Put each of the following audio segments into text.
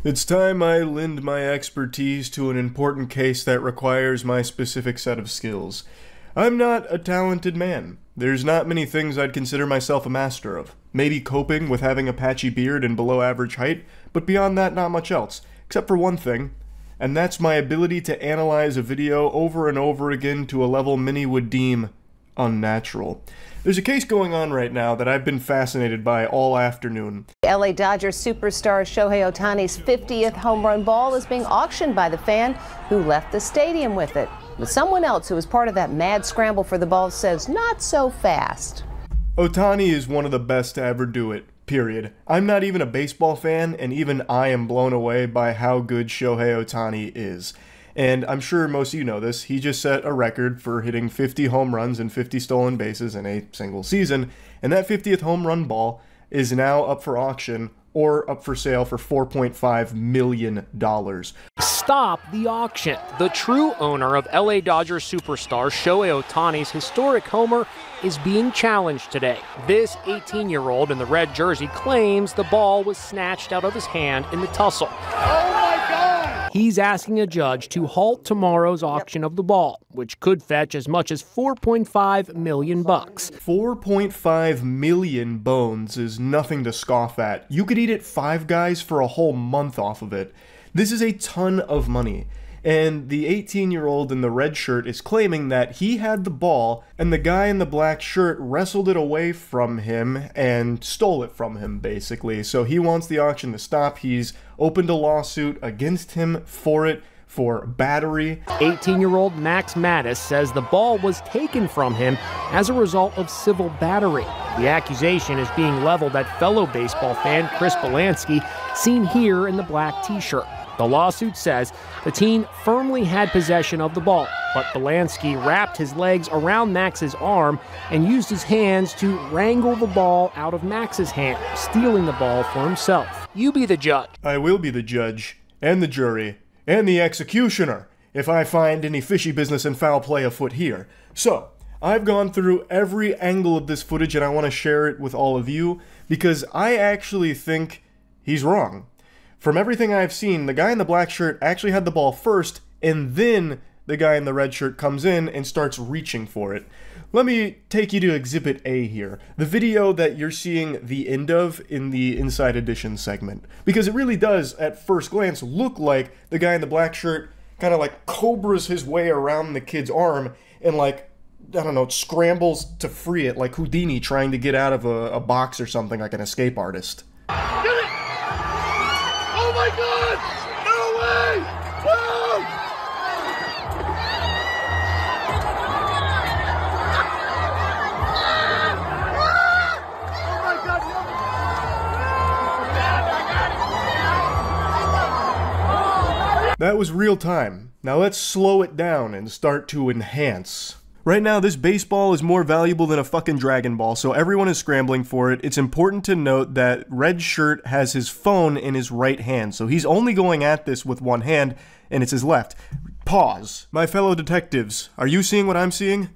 It's time I lend my expertise to an important case that requires my specific set of skills. I'm not a talented man. There's not many things I'd consider myself a master of. Maybe coping with having a patchy beard and below average height, but beyond that, not much else. Except for one thing, and that's my ability to analyze a video over and over again to a level many would deem unnatural. There's a case going on right now that I've been fascinated by all afternoon. LA Dodgers superstar Shohei Ohtani's 50th home run ball is being auctioned by the fan who left the stadium with it. But someone else who was part of that mad scramble for the ball says not so fast. Ohtani is one of the best to ever do it, period. I'm not even a baseball fan, and even I am blown away by how good Shohei Ohtani is. And I'm sure most of you know this, he just set a record for hitting 50 home runs and 50 stolen bases in a single season, and that 50th home run ball is now up for auction or up for sale for $4.5 million. Stop the auction. The true owner of LA Dodgers superstar Shohei Ohtani's historic homer is being challenged today. This 18-year-old in the red jersey claims the ball was snatched out of his hand in the tussle. He's asking a judge to halt tomorrow's auction of the ball, which could fetch as much as $4.5 million. 4.5 million bones is nothing to scoff at. You could eat at Five Guys for a whole month off of it. This is a ton of money. And the 18-year-old in the red shirt is claiming that he had the ball and the guy in the black shirt wrestled it away from him and stole it from him, basically. So he wants the auction to stop. He's opened a lawsuit against him for it, for battery. 18-year-old Max Mattis says the ball was taken from him as a result of civil battery. The accusation is being leveled at fellow baseball fan Chris Belansky, seen here in the black t-shirt. The lawsuit says the teen firmly had possession of the ball, but Belansky wrapped his legs around Max's arm and used his hands to wrangle the ball out of Max's hand, stealing the ball for himself. You be the judge. I will be the judge, and the jury, and the executioner, if I find any fishy business and foul play afoot here. So, I've gone through every angle of this footage and I want to share it with all of you, because I actually think he's wrong. From everything I've seen, the guy in the black shirt actually had the ball first, and then the guy in the red shirt comes in and starts reaching for it. Let me take you to Exhibit A here, the video that you're seeing the end of in the Inside Edition segment. Because it really does, at first glance, look like the guy in the black shirt kind of like cobras his way around the kid's arm and like, I don't know, scrambles to free it like Houdini trying to get out of a box or something, like an escape artist. Oh my God! No way! No! Oh my God! No! That was real time. Now let's slow it down and start to enhance. Right now, this baseball is more valuable than a fucking Dragon Ball, so everyone is scrambling for it. It's important to note that red shirt has his phone in his right hand, so he's only going at this with one hand, and it's his left. Pause. My fellow detectives, are you seeing what I'm seeing?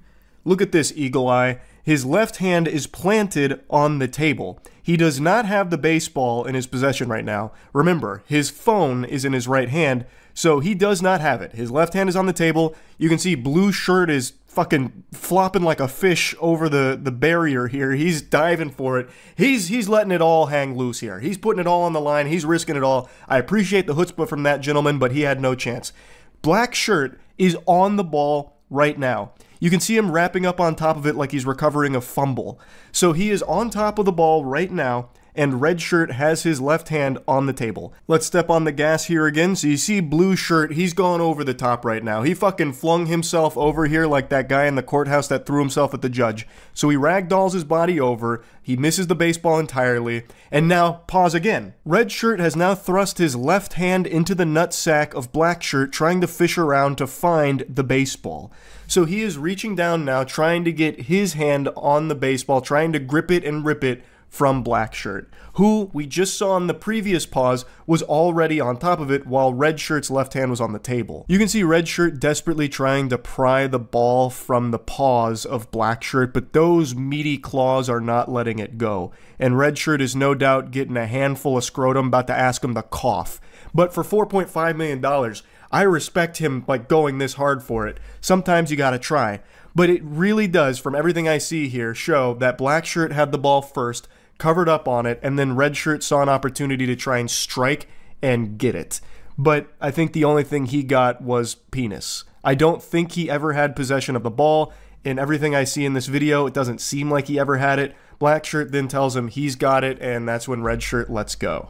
Look at this, Eagle Eye. His left hand is planted on the table. He does not have the baseball in his possession right now. Remember, his phone is in his right hand, so he does not have it. His left hand is on the table. You can see blue shirt is fucking flopping like a fish over the barrier here. He's diving for it. He's letting it all hang loose here. He's putting it all on the line. He's risking it all. I appreciate the chutzpah from that gentleman, but he had no chance. Black shirt is on the ball right now. You can see him wrapping up on top of it like he's recovering a fumble. So he is on top of the ball right now, and red shirt has his left hand on the table. Let's step on the gas here again. So you see blue shirt, he's gone over the top right now. He fucking flung himself over here like that guy in the courthouse that threw himself at the judge. So he ragdolls his body over, he misses the baseball entirely, and now pause again. Red shirt has now thrust his left hand into the nutsack of black shirt, trying to fish around to find the baseball. So he is reaching down now, trying to get his hand on the baseball, trying to grip it and rip it from black shirt, who we just saw in the previous pause was already on top of it while red shirt's left hand was on the table. You can see red shirt desperately trying to pry the ball from the paws of black shirt, but those meaty claws are not letting it go. And red shirt is no doubt getting a handful of scrotum, about to ask him to cough. But for $4.5 million, I respect him like going this hard for it. Sometimes you gotta try. But it really does, from everything I see here, show that black shirt had the ball first, covered up on it, and then red shirt saw an opportunity to try and strike and get it. But I think the only thing he got was penis. I don't think he ever had possession of the ball. In everything I see in this video, it doesn't seem like he ever had it. Black shirt then tells him he's got it, and that's when red shirt lets go.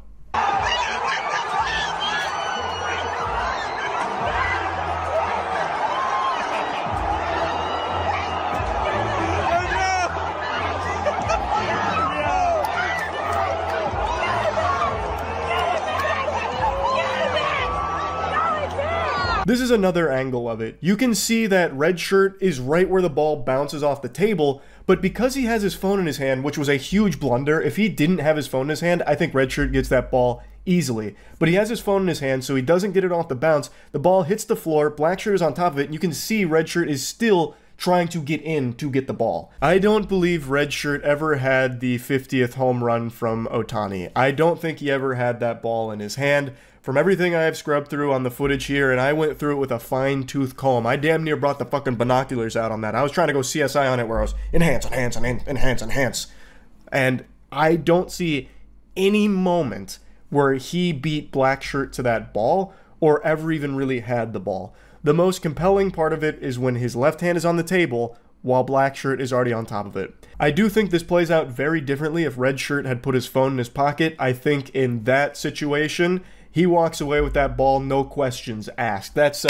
This is another angle of it. You can see that red shirt is right where the ball bounces off the table, but because he has his phone in his hand, which was a huge blunder, if he didn't have his phone in his hand, I think red shirt gets that ball easily. But he has his phone in his hand, so he doesn't get it off the bounce. The ball hits the floor, black shirt is on top of it, and you can see red shirt is still trying to get in to get the ball. I don't believe red shirt ever had the 50th home run from Ohtani. I don't think he ever had that ball in his hand. From everything I have scrubbed through on the footage here, and I went through it with a fine-tooth comb. I damn near brought the fucking binoculars out on that. I was trying to go CSI on it where I was enhance. And I don't see any moment where he beat black shirt to that ball or ever even really had the ball. The most compelling part of it is when his left hand is on the table while black shirt is already on top of it. I do think this plays out very differently if red shirt had put his phone in his pocket. I think in that situation, he walks away with that ball, no questions asked. That's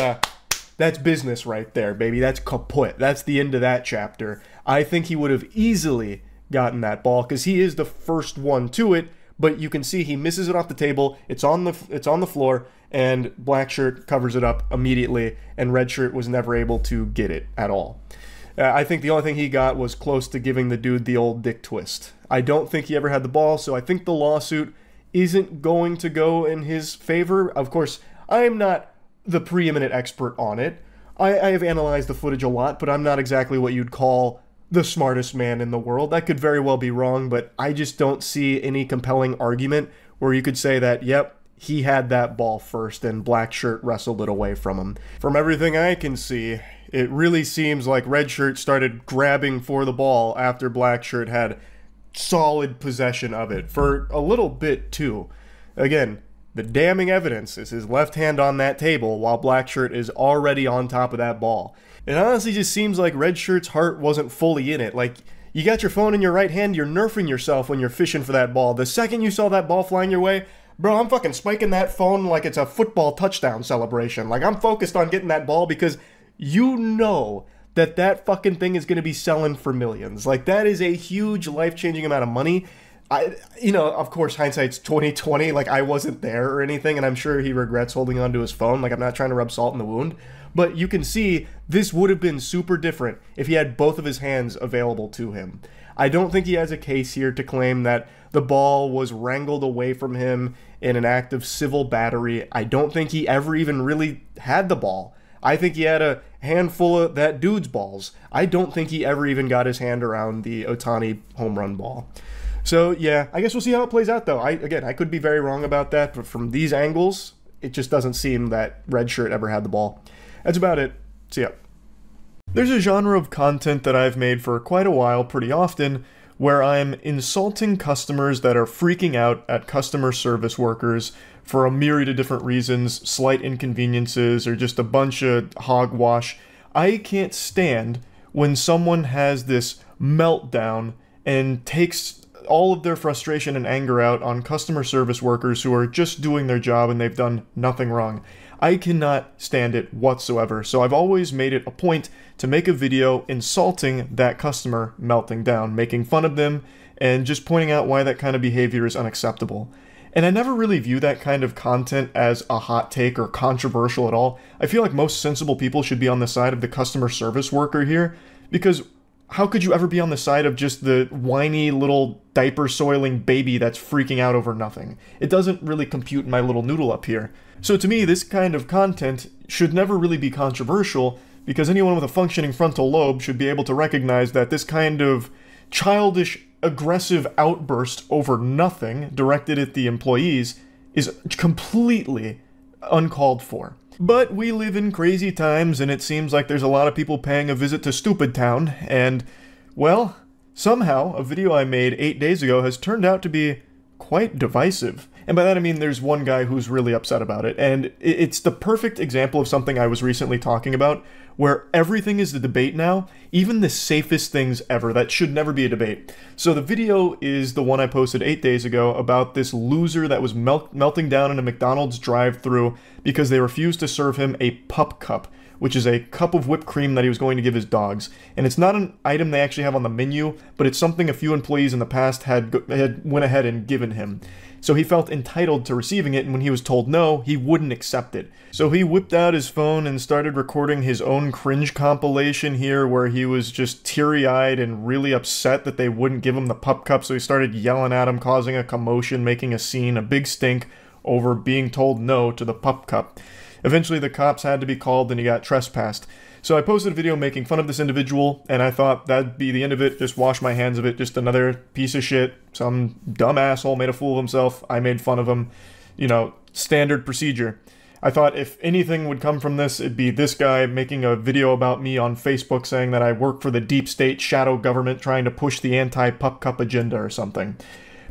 business right there, baby. That's kaput. That's the end of that chapter. I think he would have easily gotten that ball because he is the first one to it, but you can see he misses it off the table. It's on the floor, and black shirt covers it up immediately, and red shirt was never able to get it at all. I think the only thing he got was close to giving the dude the old dick twist. I don't think he ever had the ball, so I think the lawsuit isn't going to go in his favor. Of course, I am not the preeminent expert on it. I have analyzed the footage a lot, but I'm not exactly what you'd call the smartest man in the world. That could very well be wrong, but I just don't see any compelling argument where you could say that, yep, he had that ball first and black shirt wrestled it away from him. From everything I can see, it really seems like red shirt started grabbing for the ball after black shirt had solid possession of it for a little bit too. Again, the damning evidence is his left hand on that table while black shirt is already on top of that ball. It honestly just seems like red shirt's heart wasn't fully in it. Like, you got your phone in your right hand, you're nerfing yourself when you're fishing for that ball. The second you saw that ball flying your way, bro, I'm fucking spiking that phone like it's a football touchdown celebration. Like, I'm focused on getting that ball because you know that fucking thing is going to be selling for millions. Like, that is a huge life-changing amount of money. You know, of course, hindsight's 20/20. Like, I wasn't there or anything, and I'm sure he regrets holding onto his phone. Like, I'm not trying to rub salt in the wound. But you can see this would have been super different if he had both of his hands available to him. I don't think he has a case here to claim that the ball was wrangled away from him in an act of civil battery. I don't think he ever even really had the ball. I think he had a handful of that dude's balls. I don't think he ever even got his hand around the Ohtani home run ball. So, yeah, I guess we'll see how it plays out, though. Again, I could be very wrong about that, but from these angles, it just doesn't seem that red shirt ever had the ball. That's about it. See ya. There's a genre of content that I've made for quite a while, pretty often, where I'm insulting customers that are freaking out at customer service workers for a myriad of different reasons, slight inconveniences, or just a bunch of hogwash. I can't stand when someone has this meltdown and takes all of their frustration and anger out on customer service workers who are just doing their job and they've done nothing wrong. I cannot stand it whatsoever, so I've always made it a point to make a video insulting that customer melting down, making fun of them, and just pointing out why that kind of behavior is unacceptable. And I never really view that kind of content as a hot take or controversial at all. I feel like most sensible people should be on the side of the customer service worker here, because how could you ever be on the side of just the whiny little diaper-soiling baby that's freaking out over nothing? It doesn't really compute in my little noodle up here. So to me, this kind of content should never really be controversial, because anyone with a functioning frontal lobe should be able to recognize that this kind of childish, aggressive outburst over nothing directed at the employees is completely uncalled for. But we live in crazy times, and it seems like there's a lot of people paying a visit to Stupid Town, and, well, somehow a video I made 8 days ago has turned out to be quite divisive. And by that I mean there's one guy who's really upset about it, and it's the perfect example of something I was recently talking about, where everything is a debate now, even the safest things ever. That should never be a debate. So the video is the one I posted 8 days ago about this loser that was melting down in a McDonald's drive-thru because they refused to serve him a pup cup, which is a cup of whipped cream that he was going to give his dogs. And it's not an item they actually have on the menu, but it's something a few employees in the past had went ahead and given him. So he felt entitled to receiving it, and when he was told no, he wouldn't accept it. So he whipped out his phone and started recording his own cringe compilation here, where he was just teary-eyed and really upset that they wouldn't give him the pup cup, so he started yelling at him, causing a commotion, making a scene, a big stink, over being told no to the pup cup. Eventually the cops had to be called and he got trespassed. So I posted a video making fun of this individual, and I thought that'd be the end of it, just wash my hands of it, just another piece of shit, some dumb asshole made a fool of himself, I made fun of him, you know, standard procedure. I thought if anything would come from this, it'd be this guy making a video about me on Facebook saying that I work for the deep state shadow government trying to push the anti-pup cup agenda or something.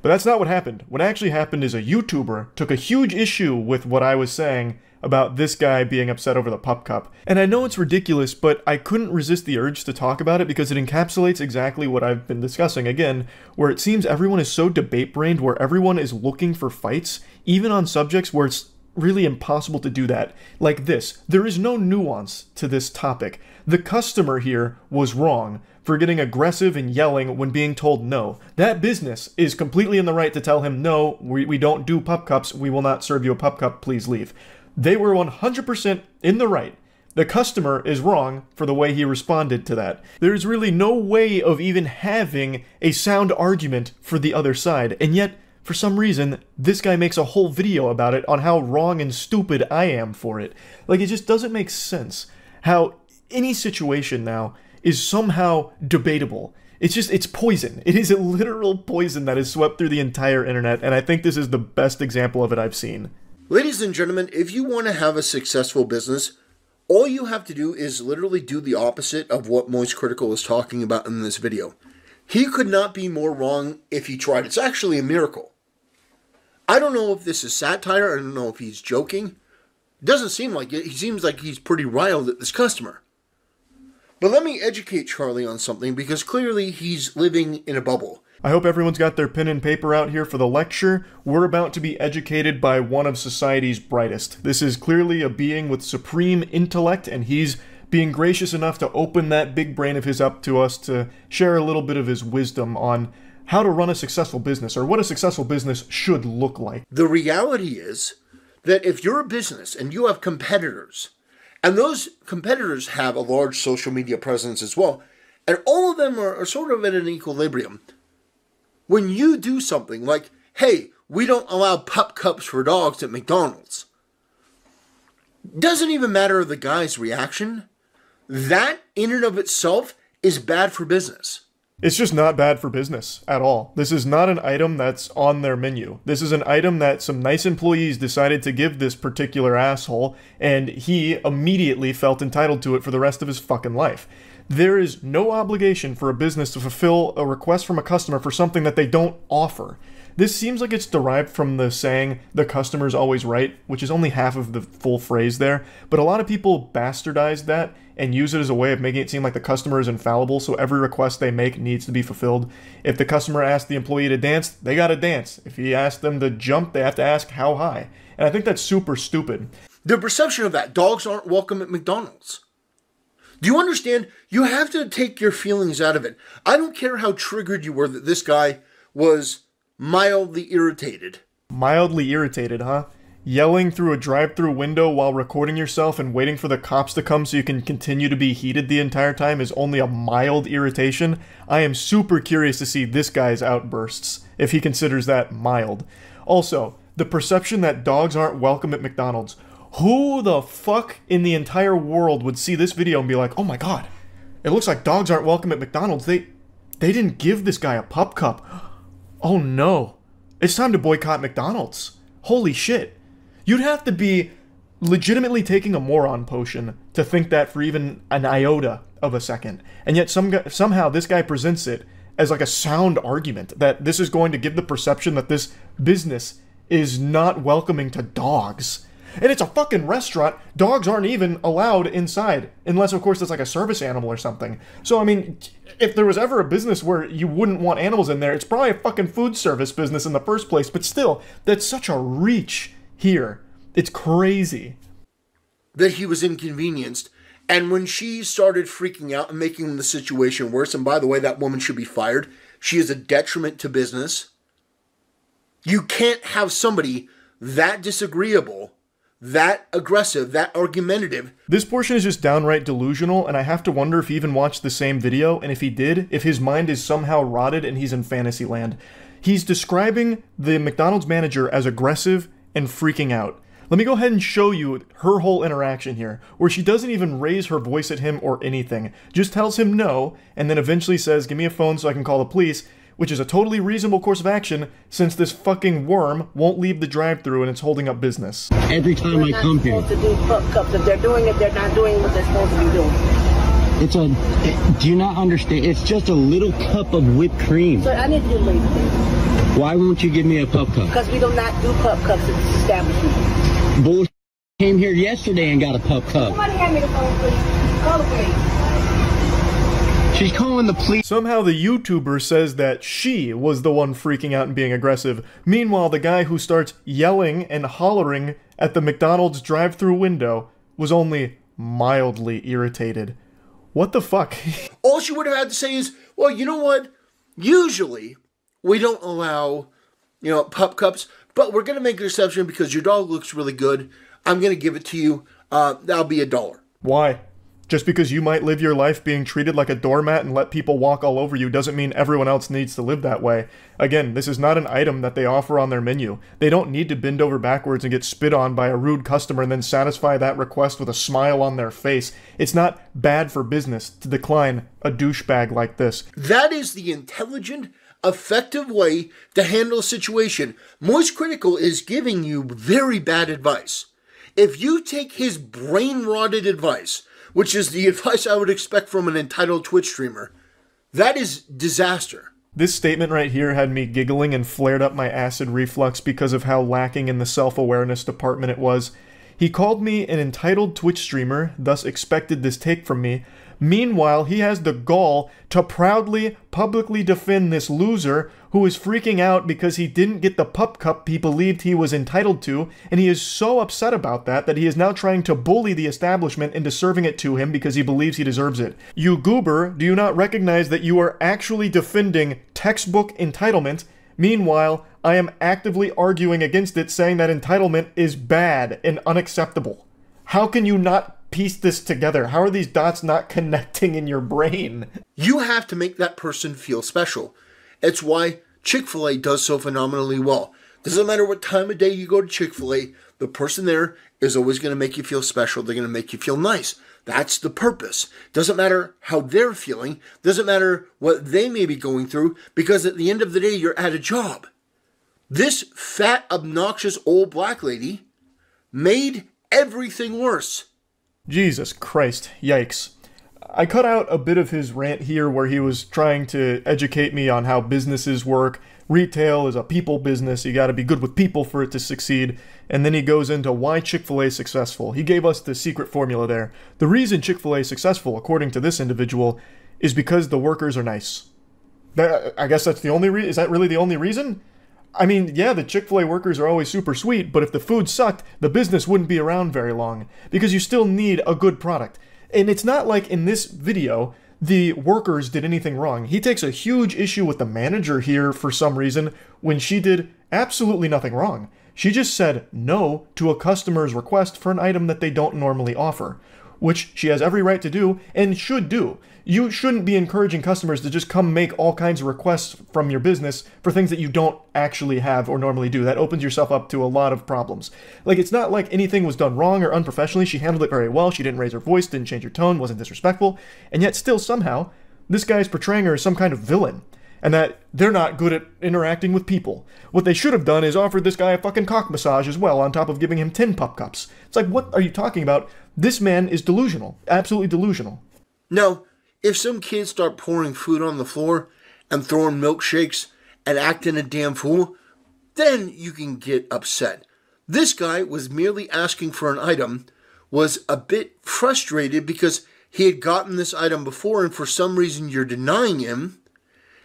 But that's not what happened. What actually happened is a YouTuber took a huge issue with what I was saying about this guy being upset over the pup cup. And I know it's ridiculous, but I couldn't resist the urge to talk about it because it encapsulates exactly what I've been discussing again, where it seems everyone is so debate-brained, where everyone is looking for fights, even on subjects where it's really impossible to do that. Like this, there is no nuance to this topic. The customer here was wrong for getting aggressive and yelling when being told no. That business is completely in the right to tell him, no, we don't do pup cups, we will not serve you a pup cup, please leave. They were 100% in the right. The customer is wrong for the way he responded to that. There's really no way of even having a sound argument for the other side, and yet, for some reason, this guy makes a whole video about it on how wrong and stupid I am for it. Like, it just doesn't make sense how any situation now is somehow debatable. It's poison. It is a literal poison that has swept through the entire internet, and I think this is the best example of it I've seen. Ladies and gentlemen, if you want to have a successful business, all you have to do is literally do the opposite of what Moist Critical is talking about in this video. He could not be more wrong if he tried. It's actually a miracle. I don't know if this is satire. I don't know if he's joking. It doesn't seem like it. He seems like he's pretty riled at this customer. But let me educate Charlie on something, because clearly he's living in a bubble. I hope everyone's got their pen and paper out here for the lecture. We're about to be educated by one of society's brightest. This is clearly a being with supreme intellect, and he's being gracious enough to open that big brain of his up to us to share a little bit of his wisdom on how to run a successful business, or what a successful business should look like. The reality is that if you're a business and you have competitors, and those competitors have a large social media presence as well, and all of them are sort of at an equilibrium, when you do something like, hey, we don't allow pup cups for dogs at McDonald's, doesn't even matter the guy's reaction, that in and of itself is bad for business. It's just not bad for business at all. This is not an item that's on their menu. This is an item that some nice employees decided to give this particular asshole, and he immediately felt entitled to it for the rest of his fucking life. There is no obligation for a business to fulfill a request from a customer for something that they don't offer. This seems like it's derived from the saying, the customer's always right, which is only half of the full phrase there, but a lot of people bastardize that and use it as a way of making it seem like the customer is infallible, so every request they make needs to be fulfilled. If the customer asks the employee to dance, they gotta dance. If he asks them to jump, they have to ask how high. And I think that's super stupid. The perception of that, dogs aren't welcome at McDonald's. Do you understand? You have to take your feelings out of it. I don't care how triggered you were that this guy was mildly irritated. Mildly irritated, huh? Yelling through a drive-thru window while recording yourself and waiting for the cops to come so you can continue to be heated the entire time is only a mild irritation. I am super curious to see this guy's outbursts, if he considers that mild. Also, the perception that dogs aren't welcome at McDonald's. Who the fuck in the entire world would see this video and be like, oh my god, it looks like dogs aren't welcome at McDonald's. They didn't give this guy a pup cup. Oh no, it's time to boycott McDonald's. Holy shit. You'd have to be legitimately taking a moron potion to think that for even an iota of a second. And yet somehow this guy presents it as like a sound argument that this is going to give the perception that this business is not welcoming to dogs. And it's a fucking restaurant. Dogs aren't even allowed inside, unless of course it's like a service animal or something. So I mean, if there was ever a business where you wouldn't want animals in there, it's probably a fucking food service business in the first place. But still, that's such a reach here. It's crazy. That he was inconvenienced. And when she started freaking out and making the situation worse, and by the way, that woman should be fired. She is a detriment to business. You can't have somebody that disagreeable, that aggressive, that argumentative. This portion is just downright delusional, and I have to wonder if he even watched the same video, and if he did, if his mind is somehow rotted and he's in fantasy land. He's describing the McDonald's manager as aggressive and freaking out. Let me go ahead and show you her whole interaction here, where she doesn't even raise her voice at him or anything, just tells him no, and then eventually says, give me a phone so I can call the police, which is a totally reasonable course of action since this fucking worm won't leave the drive-thru and it's holding up business. Every time I come here. They're not supposed to do pup cups. If they're doing it, they're not doing what they're supposed to be doing. Do you not understand? It's just a little cup of whipped cream. So I need you to leave. Why won't you give me a pup cup? Because we do not do pup cups at this establishment. Bullshit. Came here yesterday and got a pup cup. Somebody hand me the phone, please. Call the police. She's calling the police. Somehow the YouTuber says that she was the one freaking out and being aggressive. Meanwhile, the guy who starts yelling and hollering at the McDonald's drive-thru window was only mildly irritated. What the fuck? All she would have had to say is, well, you know what? Usually, we don't allow, pup cups, but we're going to make an exception because your dog looks really good. I'm going to give it to you. That'll be $1. Why? Just because you might live your life being treated like a doormat and let people walk all over you doesn't mean everyone else needs to live that way. Again, this is not an item that they offer on their menu. They don't need to bend over backwards and get spit on by a rude customer and then satisfy that request with a smile on their face. It's not bad for business to decline a douchebag like this. That is the intelligent, effective way to handle a situation. Moist Critical is giving you very bad advice. If you take his brain-rotted advice, which is the advice I would expect from an entitled Twitch streamer, that is disaster. This statement right here had me giggling and flared up my acid reflux because of how lacking in the self-awareness department it was. He called me an entitled Twitch streamer, thus expected this take from me. Meanwhile, he has the gall to proudly, publicly defend this loser who is freaking out because he didn't get the pup cup he believed he was entitled to, and he is so upset about that he is now trying to bully the establishment into serving it to him because he believes he deserves it. You goober, do you not recognize that you are actually defending textbook entitlement? Meanwhile, I am actively arguing against it, saying that entitlement is bad and unacceptable. How can you not piece this together? How are these dots not connecting in your brain? You have to make that person feel special. It's why Chick-fil-A does so phenomenally well. Doesn't matter what time of day you go to Chick-fil-A, the person there is always going to make you feel special. They're going to make you feel nice. That's the purpose. Doesn't matter how they're feeling. Doesn't matter what they may be going through, because at the end of the day, you're at a job. This fat, obnoxious old black lady made everything worse. Jesus Christ, yikes. I cut out a bit of his rant here where he was trying to educate me on how businesses work. Retail is a people business, you gotta be good with people for it to succeed. And then he goes into why Chick-fil-A is successful. He gave us the secret formula there. The reason Chick-fil-A is successful, according to this individual, is because the workers are nice. I guess that's the only reason. Is that really the only reason? I mean, yeah, the Chick-fil-A workers are always super sweet, but if the food sucked, the business wouldn't be around very long, because you still need a good product. And it's not like in this video, the workers did anything wrong. He takes a huge issue with the manager here for some reason, when she did absolutely nothing wrong. She just said no to a customer's request for an item that they don't normally offer, which she has every right to do and should do. You shouldn't be encouraging customers to just come make all kinds of requests from your business for things that you don't actually have or normally do. That opens yourself up to a lot of problems. Like, it's not like anything was done wrong or unprofessionally. She handled it very well. She didn't raise her voice, didn't change her tone, wasn't disrespectful. And yet still somehow, this guy is portraying her as some kind of villain. and that they're not good at interacting with people. What they should have done is offered this guy a fucking cock massage as well, on top of giving him 10 pup cups. It's like, what are you talking about? This man is delusional. Absolutely delusional. Now, if some kids start pouring food on the floor and throwing milkshakes and acting a damn fool, then you can get upset. This guy was merely asking for an item, was a bit frustrated because he had gotten this item before and for some reason you're denying him,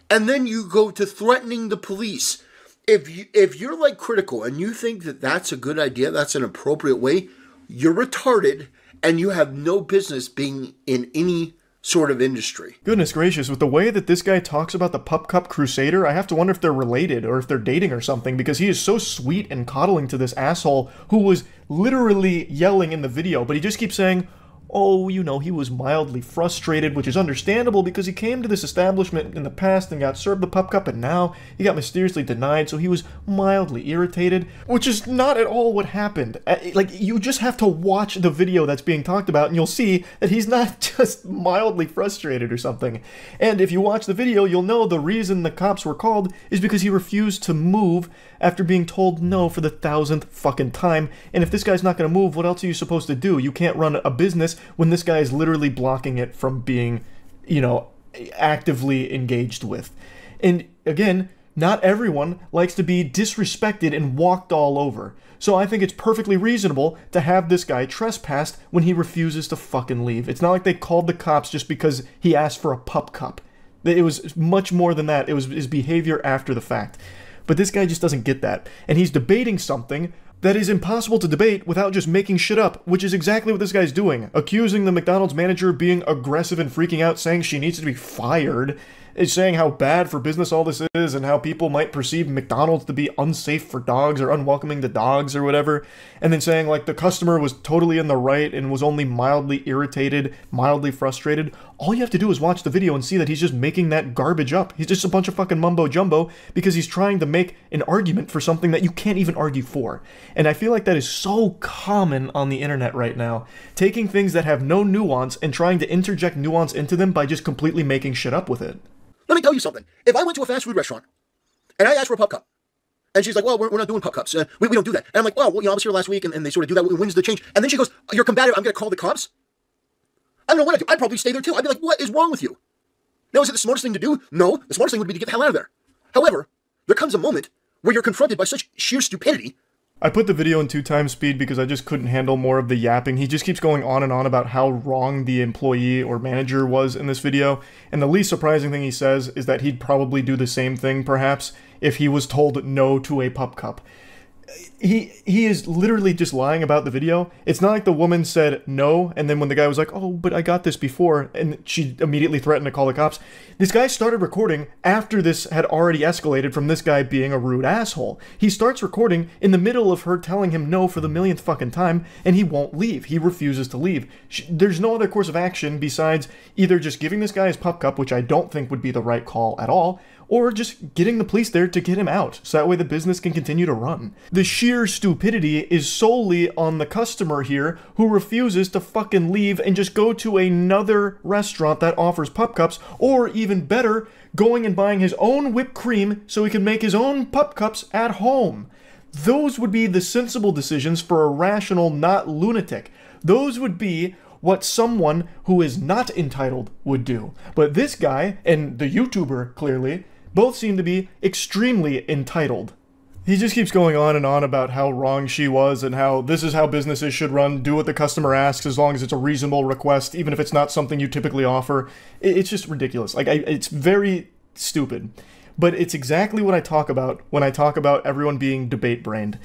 and then you go to threatening the police. If you're like critical and you think that that's a good idea, that's an appropriate way, you're retarded and you have no business being in any sort of industry. Goodness gracious, with the way that this guy talks about the Pup Cup Crusader, I have to wonder if they're related or if they're dating or something, because he is so sweet and coddling to this asshole who was literally yelling in the video, but he just keeps saying, oh, you know, he was mildly frustrated, which is understandable because he came to this establishment in the past and got served the Pup Cup, and now he got mysteriously denied, so he was mildly irritated, which is not at all what happened. Like, you just have to watch the video that's being talked about, and you'll see that he's not just mildly frustrated or something. And if you watch the video, you'll know the reason the cops were called is because he refused to move after being told no for the 1000th fucking time. And if this guy's not going to move, what else are you supposed to do? You can't run a business when this guy is literally blocking it from being, you know, actively engaged with. And again, not everyone likes to be disrespected and walked all over. So I think it's perfectly reasonable to have this guy trespassed when he refuses to fucking leave. It's not like they called the cops just because he asked for a pup cup. It was much more than that. It was his behavior after the fact. But this guy just doesn't get that. And he's debating something that is impossible to debate without just making shit up, which is exactly what this guy's doing. Accusing the McDonald's manager of being aggressive and freaking out, saying she needs to be fired, is saying how bad for business all this is and how people might perceive McDonald's to be unsafe for dogs or unwelcoming to dogs or whatever, and then saying like the customer was totally in the right and was only mildly irritated, mildly frustrated. All you have to do is watch the video and see that he's just making that garbage up. He's just a bunch of fucking mumbo jumbo because he's trying to make an argument for something that you can't even argue for. And I feel like that is so common on the internet right now. Taking things that have no nuance and trying to interject nuance into them by just completely making shit up with it. Let me tell you something. If I went to a fast food restaurant and I asked for a pup cup, and she's like, well, we're not doing pup cups. We don't do that. And I'm like, well, you know, I was here last week and they sort of do that. When's the change? And then she goes, you're combative. I'm going to call the cops. I don't know what I'd do. I'd probably stay there too. I'd be like, what is wrong with you? Now, is it the smartest thing to do? No. The smartest thing would be to get the hell out of there. However, there comes a moment where you're confronted by such sheer stupidity. I put the video in 2x speed because I just couldn't handle more of the yapping. He just keeps going on and on about how wrong the employee or manager was in this video, and the least surprising thing he says is that he'd probably do the same thing, perhaps, if he was told no to a pup cup. He is literally just lying about the video. It's not like the woman said no, and then when the guy was like, oh, but I got this before, and she immediately threatened to call the cops. This guy started recording after this had already escalated from this guy being a rude asshole. He starts recording in the middle of her telling him no for the millionth fucking time, and he won't leave. He refuses to leave. There's no other course of action besides either just giving this guy his pup cup, which I don't think would be the right call at all, or just getting the police there to get him out, so that way the business can continue to run. The sheer stupidity is solely on the customer here, who refuses to fucking leave and just go to another restaurant that offers pup cups, or even better, going and buying his own whipped cream so he can make his own pup cups at home. Those would be the sensible decisions for a rational, not lunatic. Those would be what someone who is not entitled would do. But this guy, and the YouTuber, clearly, both seem to be extremely entitled. He just keeps going on and on about how wrong she was and how this is how businesses should run, do what the customer asks as long as it's a reasonable request, even if it's not something you typically offer. It's just ridiculous. Like, it's very stupid. But it's exactly what I talk about when I talk about everyone being debate-brained.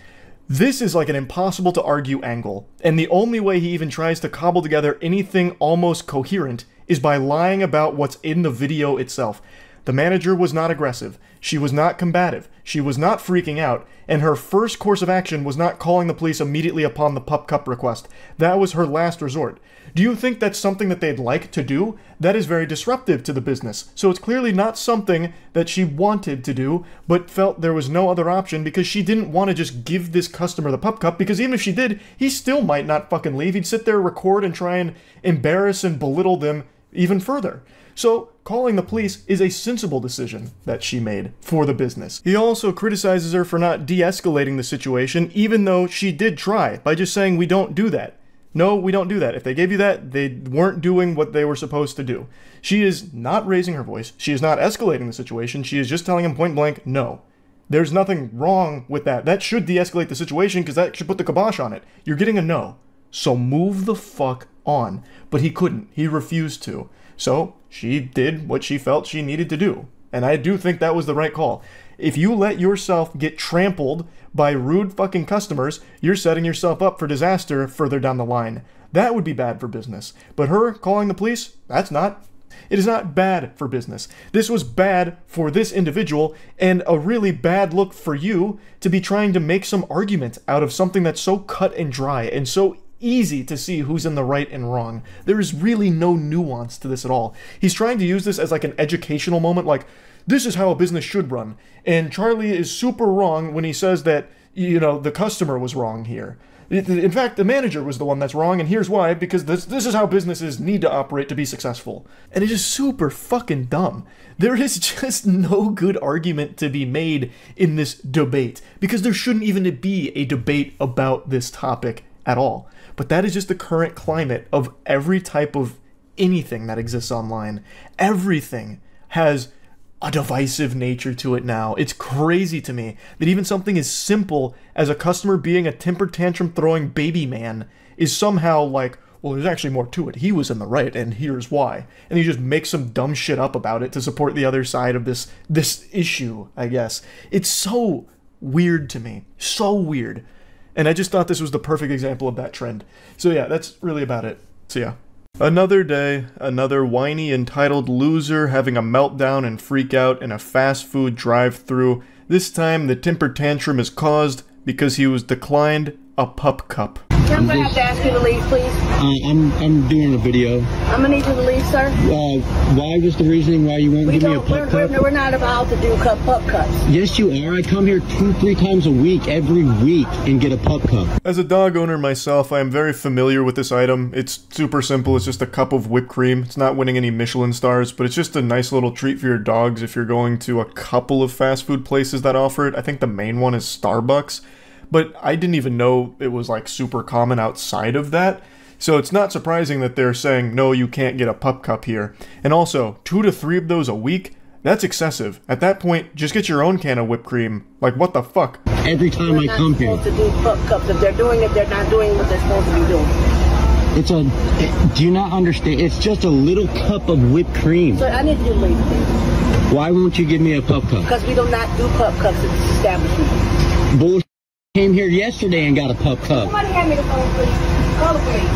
This is like an impossible to argue angle, and the only way he even tries to cobble together anything almost coherent is by lying about what's in the video itself. The manager was not aggressive, she was not combative, she was not freaking out, and her first course of action was not calling the police immediately upon the pup cup request. That was her last resort. Do you think that's something that they'd like to do? That is very disruptive to the business. So it's clearly not something that she wanted to do, but felt there was no other option because she didn't want to just give this customer the pup cup, because even if she did, he still might not fucking leave. He'd sit there, record, and try and embarrass and belittle them even further. So calling the police is a sensible decision that she made for the business. He also criticizes her for not de-escalating the situation, even though she did try, by just saying, we don't do that. No, we don't do that. If they gave you that, they weren't doing what they were supposed to do. She is not raising her voice. She is not escalating the situation. She is just telling him point blank, no. There's nothing wrong with that. That should de-escalate the situation because that should put the kibosh on it. You're getting a no. So move the fuck on. But he couldn't. He refused to. So she did what she felt she needed to do. And I do think that was the right call. If you let yourself get trampled by rude fucking customers, you're setting yourself up for disaster further down the line. That would be bad for business. But her calling the police, that's not. It is not bad for business. This was bad for this individual, and a really bad look for you to be trying to make some argument out of something that's so cut and dry and so easy to see who's in the right and wrong. There is really no nuance to this at all. He's trying to use this as like an educational moment, like, this is how a business should run. And Charlie is super wrong when he says that, you know, the customer was wrong here. In fact, the manager was the one that's wrong, and here's why, because this is how businesses need to operate to be successful. And it is super fucking dumb. There is just no good argument to be made in this debate, because there shouldn't even be a debate about this topic at all. But that is just the current climate of every type of anything that exists online. Everything has a divisive nature to it now. It's crazy to me that even something as simple as a customer being a temper tantrum throwing baby man is somehow like, well, there's actually more to it. He was in the right, and here's why. And you just make some dumb shit up about it to support the other side of this issue, I guess. It's so weird to me. So weird. And I just thought this was the perfect example of that trend. So yeah, that's really about it. So yeah. Another day, another whiny, entitled loser having a meltdown and freak out in a fast food drive-thru. This time, the temper tantrum is caused because he was declined a pup cup. I'm gonna have to ask you to leave, please. I'm doing a video. I'm gonna need you to leave, sir. Why was the reasoning why you won't give me a pup cup? We're not allowed to do pup cups. Yes, you are. I come here 2-3 times a week, every week, and get a pup cup. As a dog owner myself, I am very familiar with this item. It's super simple. It's just a cup of whipped cream. It's not winning any Michelin stars, but it's just a nice little treat for your dogs if you're going to a couple of fast food places that offer it. I think the main one is Starbucks. But I didn't even know it was like super common outside of that. So it's not surprising that they're saying, no, you can't get a pup cup here. And also, 2 to 3 of those a week? That's excessive. At that point, just get your own can of whipped cream. Like, what the fuck? Every time I come here. We're not supposed to do pup cups. If they're doing it, they're not doing what they're supposed to be doing. Do you not understand? It's just a little cup of whipped cream. Sir, I need you to leave, please. Why won't you give me a pup cup? Because we do not do pup cups at this establishment. Bullshit. Came here yesterday and got a pup cup. Somebody hand me the phone, please. Call the police.